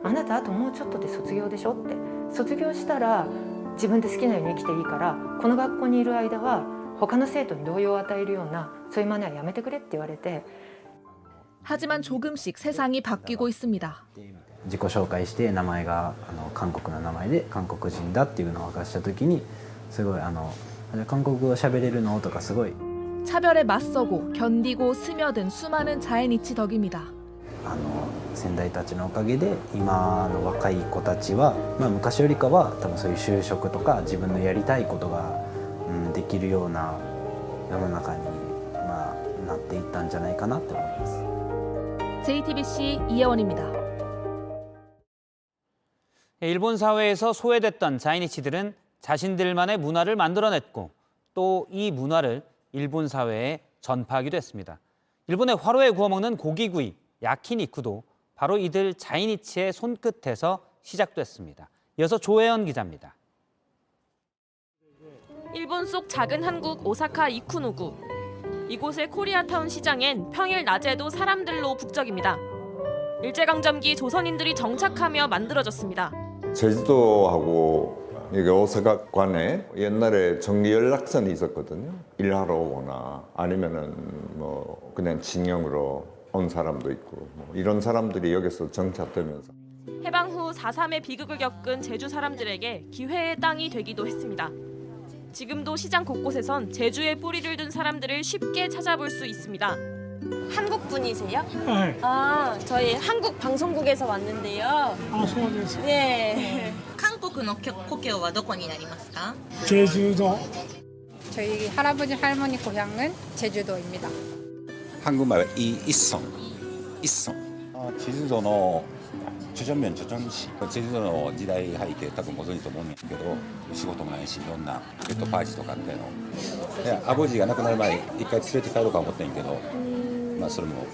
あなたあともうちょっとで卒業でしょって、卒業したら自分で好きなように生きていいから、この学校にいる間は他の生徒に動揺を与えるようなそういう真似はやめてくれって言われて。 하지만 조금씩 세상이 바뀌고 있습니다. 自己紹介して名前が韓国の名前で韓国人だっていうのを明かした時に、すごい韓国語喋れるのとかすごい 차별에 맞서고 견디고 스며든 수많은 자이니치 덕입니다. 先代たちのおかげで今の若い子たちは、昔よりかは多分そういう就職とか自分のやりたいことが、できるような世の中に、なっていったんじゃないかなって思います。 JTBC 이혜원입니다. 일본 사회에서 소외됐던 자이니치들은 자신들만의 문화를 만들어냈고 또 이 문화를 일본 사회에 전파하기도 했습니다. 일본의 화로에 구워먹는 고기구이, 야키니쿠도 바로 이들 자이니치의 손끝에서 시작됐습니다. 이어서 조혜연 기자입니다. 일본 속 작은 한국 오사카 이쿠노구. 이곳의 코리아타운 시장엔 평일 낮에도 사람들로 북적입니다. 일제강점기 조선인들이 정착하며 만들어졌습니다. 제주도하고 여기 오사카관에 옛날에 정기 연락선이 있었거든요. 일하러 오거나 아니면은 뭐 그냥 징용으로 온 사람도 있고, 이런 사람들이 여기서 정착되면서 해방 후 4.3의 비극을 겪은 제주 사람들에게 기회의 땅이 되기도 했습니다. 지금도 시장 곳곳에선 제주에 뿌리를 둔 사람들을 쉽게 찾아볼 수 있습니다. 한국 분이세요? 네. 아, 저희 한국 방송국에서 왔는데요. 아, 소원에서. 네. 한국의故郷は どこになりますか? 제주도. 저희 할아버지 할머니 고향은 제주도입니다. 한국말은 이성. 제주도의 주전면 주전시. 제주도의 時代背景多分ご存知と思うんですけど、仕事もないし、いろんなペットパーティーとかっていうの。で、アボジが亡くなる前一回連れて帰ろうか思ってんけど、それも。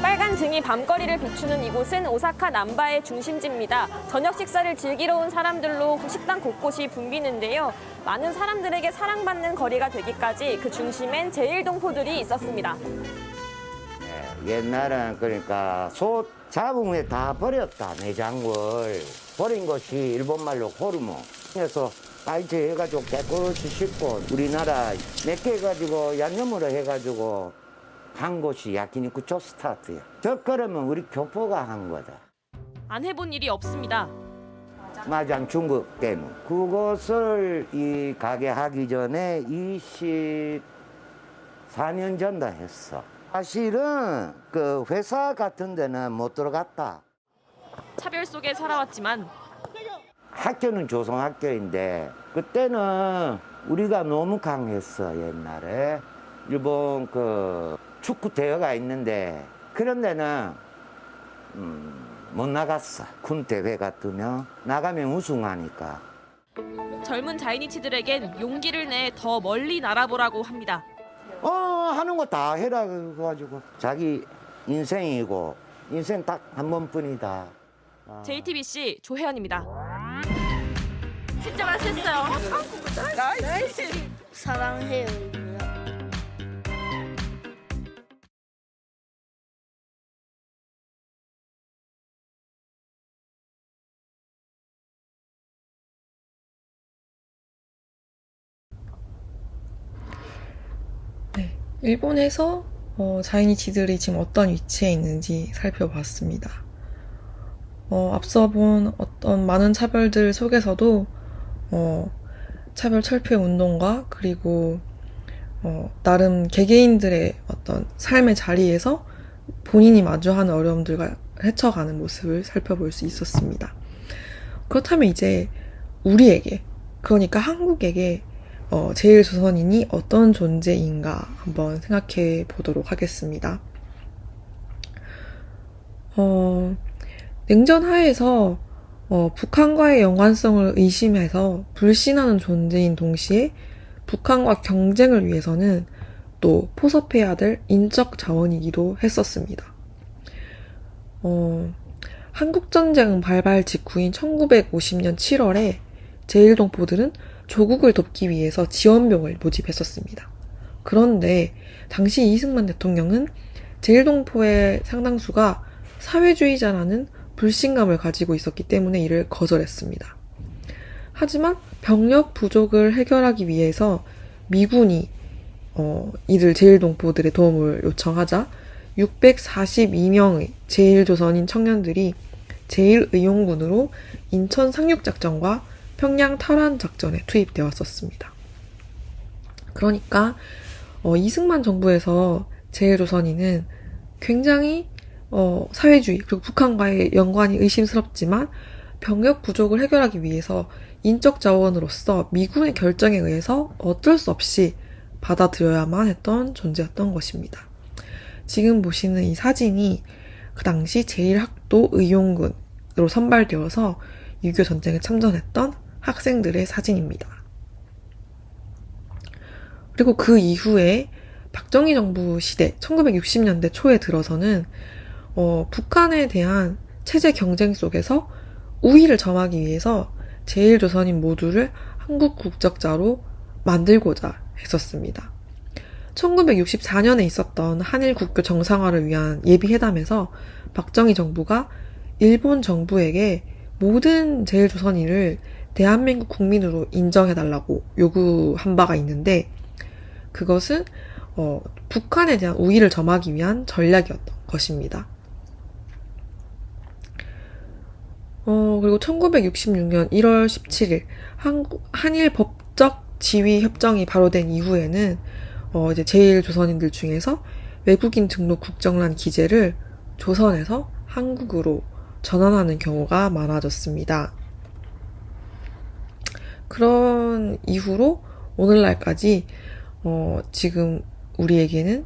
빨간 등이 밤거리를 비추는 이곳은 오사카 남바의 중심지입니다. 저녁 식사를 즐기러 온 사람들로 식당 곳곳이 붐비는데요. 많은 사람들에게 사랑받는 거리가 되기까지 그 중심엔 제1동포들이 있었습니다. 네, 옛날은 그러니까 소 잡은 후에 다 버렸다, 내장을. 버린 것이 일본말로 호르몬. 그래서 빨지 해가지고 깨끗이 씻고 우리나라 맵게 해가지고 양념으로 해가지고 한 곳이 야키니쿠 초 스타트야. 저 그러면 우리 교포가 한 거다. 안 해본 일이 없습니다. 마장 중국 때문에. 그것을 이 가게 하기 전에 24년 전 다 했어. 사실은 그 회사 같은 데는 못 들어갔다. 차별 속에 살아왔지만 학교는 조선학교인데 그때는 우리가 너무 강했어. 옛날에 일본 그 축구 대회가 있는데 그런 데는 못 나갔어. 군 대회가 뜨면 나가면 우승하니까. 젊은 자이니치들에겐 용기를 내 더 멀리 날아보라고 합니다. 하는 거 다 해라 그래가지고 자기 인생이고 인생 딱 한 번뿐이다. JTBC 조혜연입니다. 진짜 맛있어요. 사랑해요. 네, 일본에서 자이니치들이 지금 어떤 위치에 있는지 살펴봤습니다. 앞서 본 어떤 많은 차별들 속에서도 차별 철폐 운동과 그리고 나름 개개인들의 어떤 삶의 자리에서 본인이 마주하는 어려움들과 헤쳐가는 모습을 살펴볼 수 있었습니다. 그렇다면 이제 우리에게, 그러니까 한국에게 제1조선인이 어떤 존재인가 한번 생각해 보도록 하겠습니다. 냉전 하에서 북한과의 연관성을 의심해서 불신하는 존재인 동시에 북한과 경쟁을 위해서는 또 포섭해야 될 인적 자원이기도 했었습니다. 한국전쟁 발발 직후인 1950년 7월에 제1동포들은 조국을 돕기 위해서 지원병을 모집했었습니다. 그런데 당시 이승만 대통령은 제1동포의 상당수가 사회주의자라는 불신감을 가지고 있었기 때문에 이를 거절했습니다. 하지만 병력 부족을 해결하기 위해서 미군이 이들 제1동포들의 도움을 요청하자 642명의 제1조선인 청년들이 제1의용군으로 인천 상륙작전과 평양 탈환작전에 투입되었었습니다. 그러니까 이승만 정부에서 제1조선인은 굉장히 사회주의 그리고 북한과의 연관이 의심스럽지만 병력 부족을 해결하기 위해서 인적 자원으로서 미군의 결정에 의해서 어쩔 수 없이 받아들여야만 했던 존재였던 것입니다. 지금 보시는 이 사진이 그 당시 제1학도 의용군으로 선발되어서 6.25 전쟁에 참전했던 학생들의 사진입니다. 그리고 그 이후에 박정희 정부 시대 1960년대 초에 들어서는 북한에 대한 체제 경쟁 속에서 우위를 점하기 위해서 제1조선인 모두를 한국 국적자로 만들고자 했었습니다. 1964년에 있었던 한일 국교 정상화를 위한 예비회담에서 박정희 정부가 일본 정부에게 모든 제1조선인을 대한민국 국민으로 인정해달라고 요구한 바가 있는데 그것은 북한에 대한 우위를 점하기 위한 전략이었던 것입니다. 그리고 1966년 1월 17일 한일 법적 지위 협정이 발효된 이후에는 이제 제1조선인들 중에서 외국인 등록 국정란 기재를 조선에서 한국으로 전환하는 경우가 많아졌습니다. 그런 이후로 오늘날까지 지금 우리에게는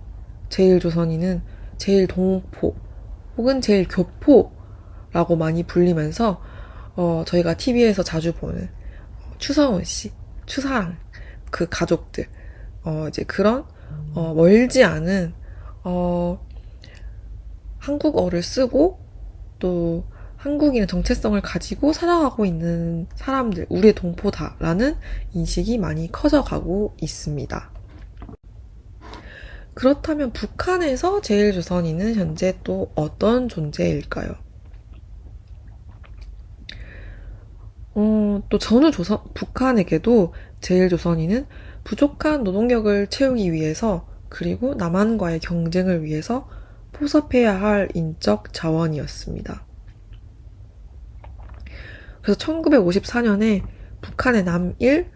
제1조선인은 제1동포 혹은 제1교포라고 많이 불리면서 저희가 TV에서 자주 보는 추서운 씨, 추사랑 그 가족들 이제 그런 멀지 않은 한국어를 쓰고 또 한국인의 정체성을 가지고 살아가고 있는 사람들, 우리의 동포다라는 인식이 많이 커져가고 있습니다. 그렇다면 북한에서 제1조선인은 현재 또 어떤 존재일까요? 또 전후 북한에게도 제1조선인은 부족한 노동력을 채우기 위해서 그리고 남한과의 경쟁을 위해서 포섭해야 할 인적 자원이었습니다. 그래서 1954년에 북한의 남일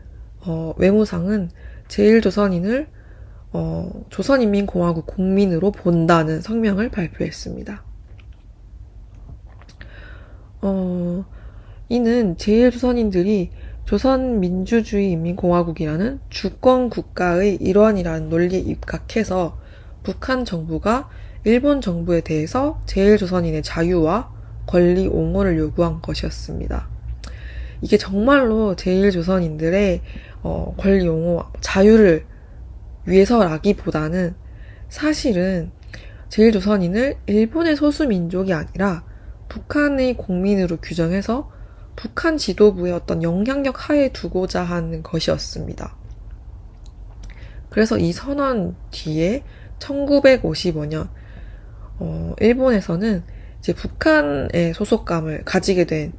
외무상은 제1조선인을 조선인민공화국 국민으로 본다는 성명을 발표했습니다. 이는 제1조선인들이 조선민주주의인민공화국이라는 주권국가의 일원이라는 논리에 입각해서 북한 정부가 일본 정부에 대해서 제1조선인의 자유와 권리 옹호를 요구한 것이었습니다. 이게 정말로 제1조선인들의 권리 옹호, 자유를 위해서라기보다는 사실은 제1조선인을 일본의 소수민족이 아니라 북한의 국민으로 규정해서 북한 지도부의 어떤 영향력 하에 두고자 하는 것이었습니다. 그래서 이 선언 뒤에 1955년 일본에서는 이제 북한의 소속감을 가지게 된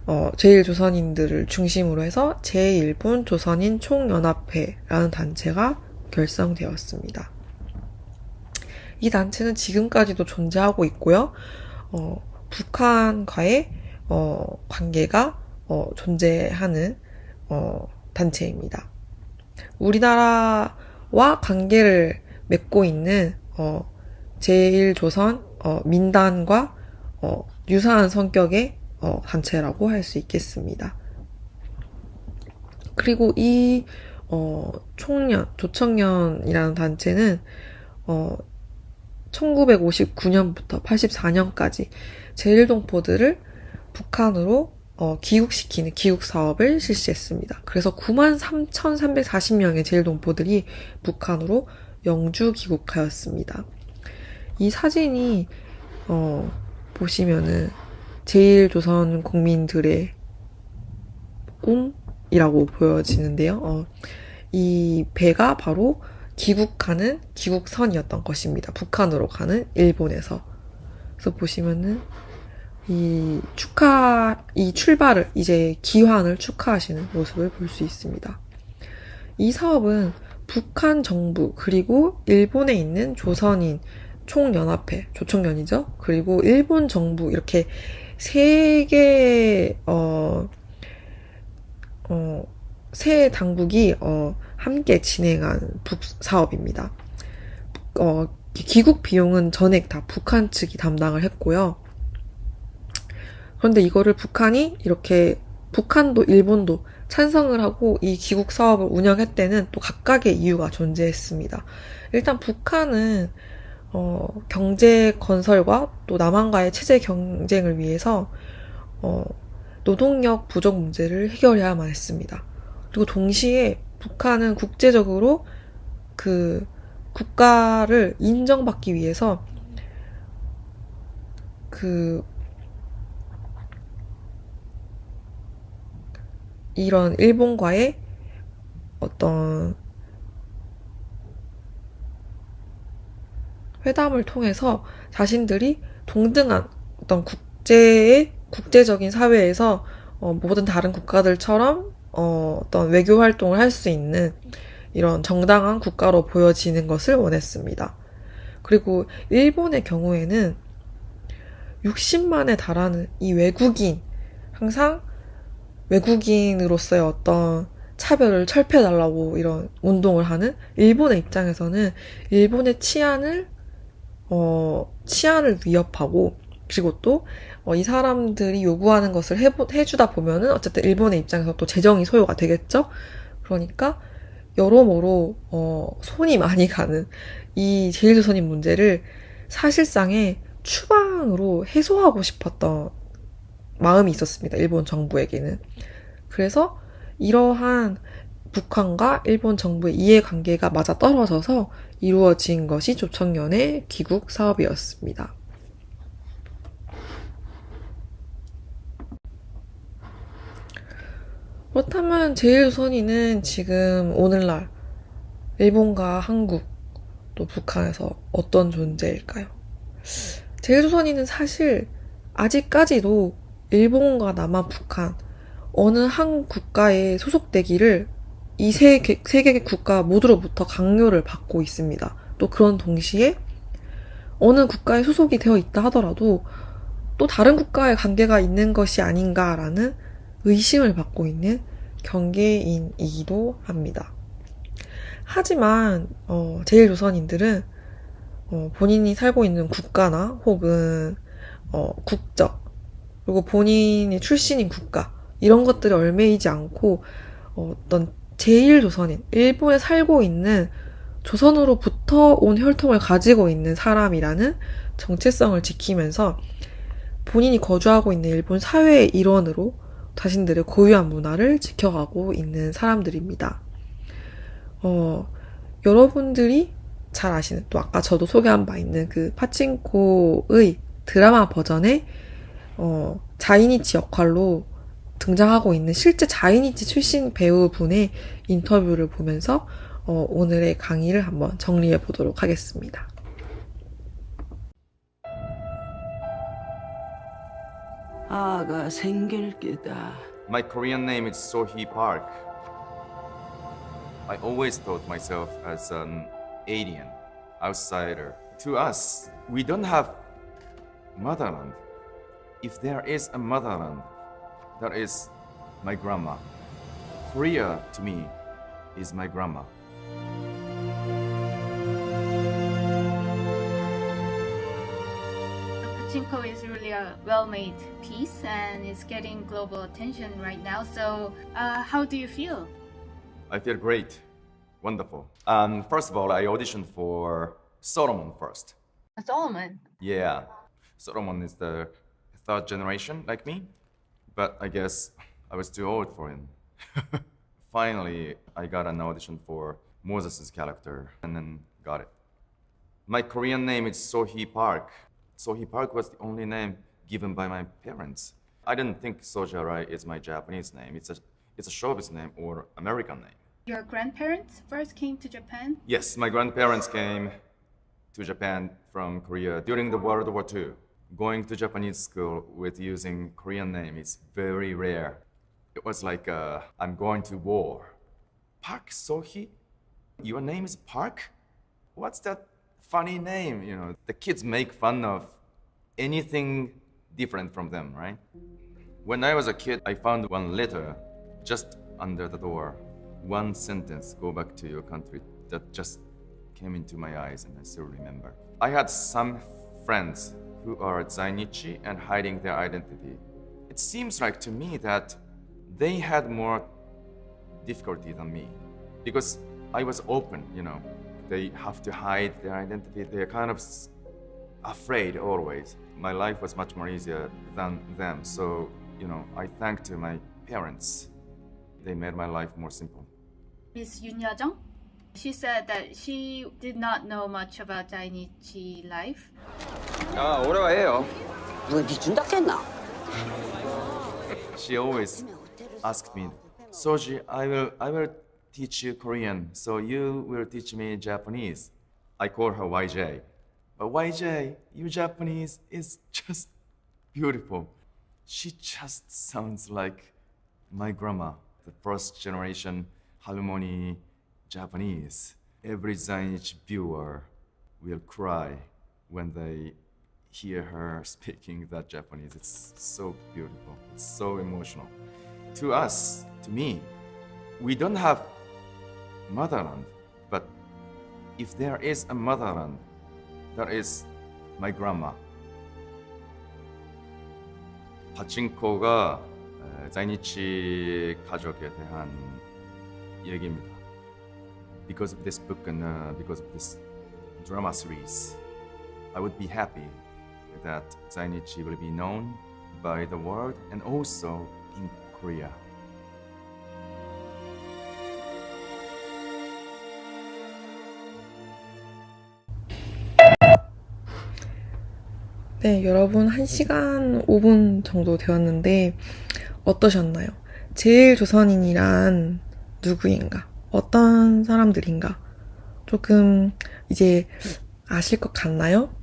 제1조선인들을 중심으로 해서 제1본 조선인 총연합회라는 단체가 결성되었습니다. 이 단체는 지금까지도 존재하고 있고요. 북한과의 관계가 존재하는 단체입니다. 우리나라와 관계를 맺고 있는 제1조선 민단과 유사한 성격의 단체라고 할 수 있겠습니다. 그리고 이 조청년이라는 단체는 1959년부터 84년까지 제1동포들을 북한으로 귀국시키는 귀국사업을 실시했습니다. 그래서 93,340명의 제1동포들이 북한으로 영주 귀국하였습니다. 이 사진이 보시면은 제1조선 국민들의 꿈이라고 보여지는데요. 이 배가 바로 귀국하는 귀국선이었던 것입니다. 북한으로 가는 일본에서. 그래서 보시면은 이 출발을, 이제 귀환을 축하하시는 모습을 볼 수 있습니다. 이 사업은 북한 정부, 그리고 일본에 있는 조선인 총연합회, 조총련이죠. 그리고 일본 정부, 이렇게 세 당국이 함께 진행한 북사업입니다. 귀국 비용은 전액 다 북한 측이 담당을 했고요. 그런데 이거를 북한이 이렇게 북한도 일본도 찬성을 하고 이 귀국 사업을 운영했다는 또 각각의 이유가 존재했습니다. 일단 북한은 경제 건설과 또 남한과의 체제 경쟁을 위해서 노동력 부족 문제를 해결해야만 했습니다. 그리고 동시에 북한은 국제적으로 그 국가를 인정받기 위해서 이런 일본과의 어떤 회담을 통해서 자신들이 동등한 어떤 국제적인 사회에서 모든 다른 국가들처럼 어떤 외교 활동을 할 수 있는 이런 정당한 국가로 보여지는 것을 원했습니다. 그리고 일본의 경우에는 60만에 달하는 이 외국인, 항상 외국인으로서의 어떤 차별을 철폐해달라고 이런 운동을 하는 일본의 입장에서는 일본의 치안을 위협하고, 그리고 또 이 사람들이 요구하는 것을 해주다 보면은 어쨌든 일본의 입장에서 또 재정이 소요가 되겠죠? 그러니까 여러모로 손이 많이 가는 이 제1조선인 문제를 사실상의 추방으로 해소하고 싶었던 마음이 있었습니다. 일본 정부에게는. 그래서 이러한 북한과 일본 정부의 이해관계가 맞아떨어져서 이루어진 것이 조청년의 귀국 사업이었습니다. 그렇다면 제1조선인은 지금 오늘날 일본과 한국 또 북한에서 어떤 존재일까요? 제1조선인은 사실 아직까지도 일본과 남한, 북한 어느 한 국가에 소속되기를 이 세 개의 국가 모두로부터 강요를 받고 있습니다. 또 그런 동시에 어느 국가에 소속이 되어 있다 하더라도 또 다른 국가의 관계가 있는 것이 아닌가라는 의심을 받고 있는 경계인이기도 합니다. 하지만 제1조선인들은 본인이 살고 있는 국가나 혹은 국적, 그리고 본인이 출신인 국가, 이런 것들에 얽매이지 않고 어떤 제1조선인, 일본에 살고 있는 조선으로부터 온 혈통을 가지고 있는 사람이라는 정체성을 지키면서 본인이 거주하고 있는 일본 사회의 일원으로 자신들의 고유한 문화를 지켜가고 있는 사람들입니다. 여러분들이 잘 아시는, 또 아까 저도 소개한 바 있는 그 파친코의 드라마 버전의 자이니치 역할로 등장하고 있는 실제 자이니치 출신 배우분의 인터뷰를 보면서 오늘의 강의를 한번 정리해 보도록 하겠습니다. 아가 생길 게다. My Korean name is Sohee Park. I always thought myself as an alien, outsider. To us, we don't have motherland. If there is a motherland, that is my grandma. Korea, to me, is my grandma. Pachinko is really a well-made piece and is getting global attention right now. So, how do you feel? I feel great. Wonderful. First of all, I auditioned for Solomon first. Solomon. Yeah. Solomon is the third generation like me, but I guess I was too old for him. Finally, I got an audition for Moses' character and then got it. My Korean name is Sohee Park. Sohee Park was the only name given by my parents. I didn't think Soja Rai is my Japanese name. It's a showbiz name or American name. Your grandparents first came to Japan? Yes, my grandparents came to Japan from Korea during the World War II. Going to Japanese school with using Korean name is very rare. It was like I'm going to war. Park Sohee? Your name is Park? What's that funny name? You know, the kids make fun of anything different from them, right? When I was a kid, I found one letter just under the door. One sentence, go back to your country, that just came into my eyes and I still remember. I had some friends who are Zainichi and hiding their identity. It seems like to me that they had more difficulty than me because I was open, you know. They have to hide their identity. They're kind of afraid always. My life was much more easier than them. So, you know, I thank to my parents. They made my life more simple. Miss Yoon Ya-jung? She said that she did not know much about Zainichi life. 아, 오래와예요. 누가 니 준다겠나? She always asked me, Soji, I will teach you Korean, so you will teach me Japanese. I call her YJ. But YJ, your Japanese is just beautiful. She just sounds like my grandma, the first generation Harmony Japanese. Every Zainichi viewer will cry when they hear her speaking that Japanese. It's so beautiful. It's so emotional. To us, to me, we don't have motherland, but if there is a motherland, that is my grandma. 파친코가 자이니치 가족에 대한 얘기입니다. Because of this book and because of this drama series, I would be happy that Zainichi will be known by the world and also in Korea. 네, 여러분 1시간 5분 정도 되었는데 어떠셨나요? 제일 조선인이란 누구인가? 어떤 사람들인가? 조금 이제 아실 것 같나요?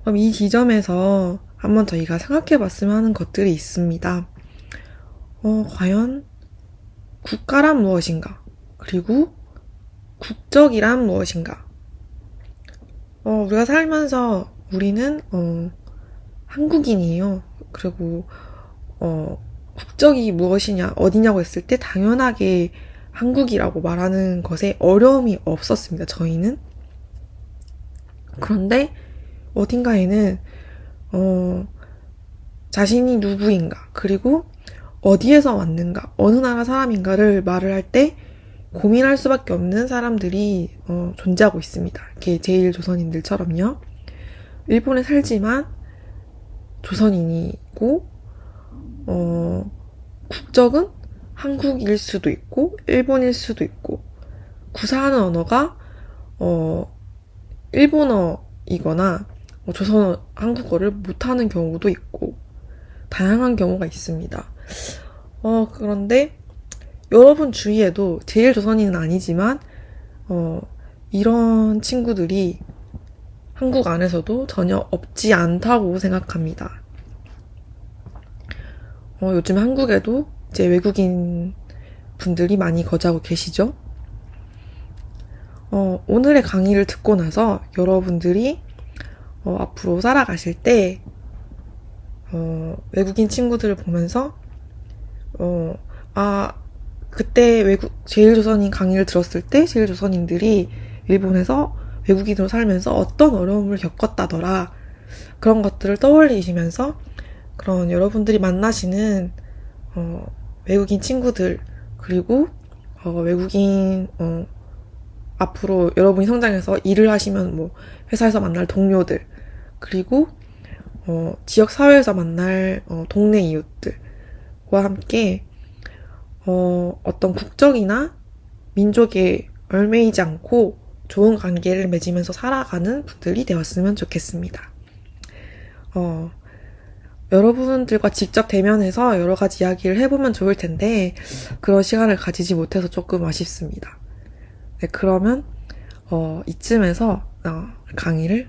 그럼 이 지점에서 한번 저희가 생각해 봤으면 하는 것들이 있습니다. 과연 국가란 무엇인가? 그리고 국적이란 무엇인가? 우리가 살면서 우리는 한국인이에요. 그리고 국적이 무엇이냐, 어디냐고 했을 때 당연하게 한국이라고 말하는 것에 어려움이 없었습니다. 저희는. 그런데 어딘가에는 자신이 누구인가, 그리고 어디에서 왔는가, 어느 나라 사람인가를 말을 할 때 고민할 수밖에 없는 사람들이 존재하고 있습니다. 이렇게 제일 조선인들처럼요. 일본에 살지만 조선인이고, 국적은 한국일 수도 있고, 일본일 수도 있고, 구사하는 언어가, 일본어이거나, 조선, 한국어를 못하는 경우도 있고, 다양한 경우가 있습니다. 그런데, 여러분 주위에도 제일 조선인은 아니지만, 이런 친구들이 한국 안에서도 전혀 없지 않다고 생각합니다. 요즘 한국에도 이제 외국인 분들이 많이 거주하고 계시죠? 오늘의 강의를 듣고 나서 여러분들이 앞으로 살아가실 때 외국인 친구들을 보면서 그때 제일조선인 강의를 들었을 때 제일조선인들이 일본에서 외국인으로 살면서 어떤 어려움을 겪었다더라. 그런 것들을 떠올리시면서 그런 여러분들이 만나시는 외국인 친구들 그리고 외국인 앞으로 여러분이 성장해서 일을 하시면 뭐 회사에서 만날 동료들 그리고 지역 사회에서 만날 동네 이웃들과 함께 어떤 국적이나 민족에 얽매이지 않고 좋은 관계를 맺으면서 살아가는 분들이 되었으면 좋겠습니다. 여러분들과 직접 대면해서 여러 가지 이야기를 해보면 좋을 텐데 그런 시간을 가지지 못해서 조금 아쉽습니다. 네, 그러면 이쯤에서 강의를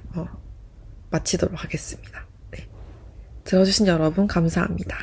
마치도록 하겠습니다. 네, 들어주신 여러분 감사합니다.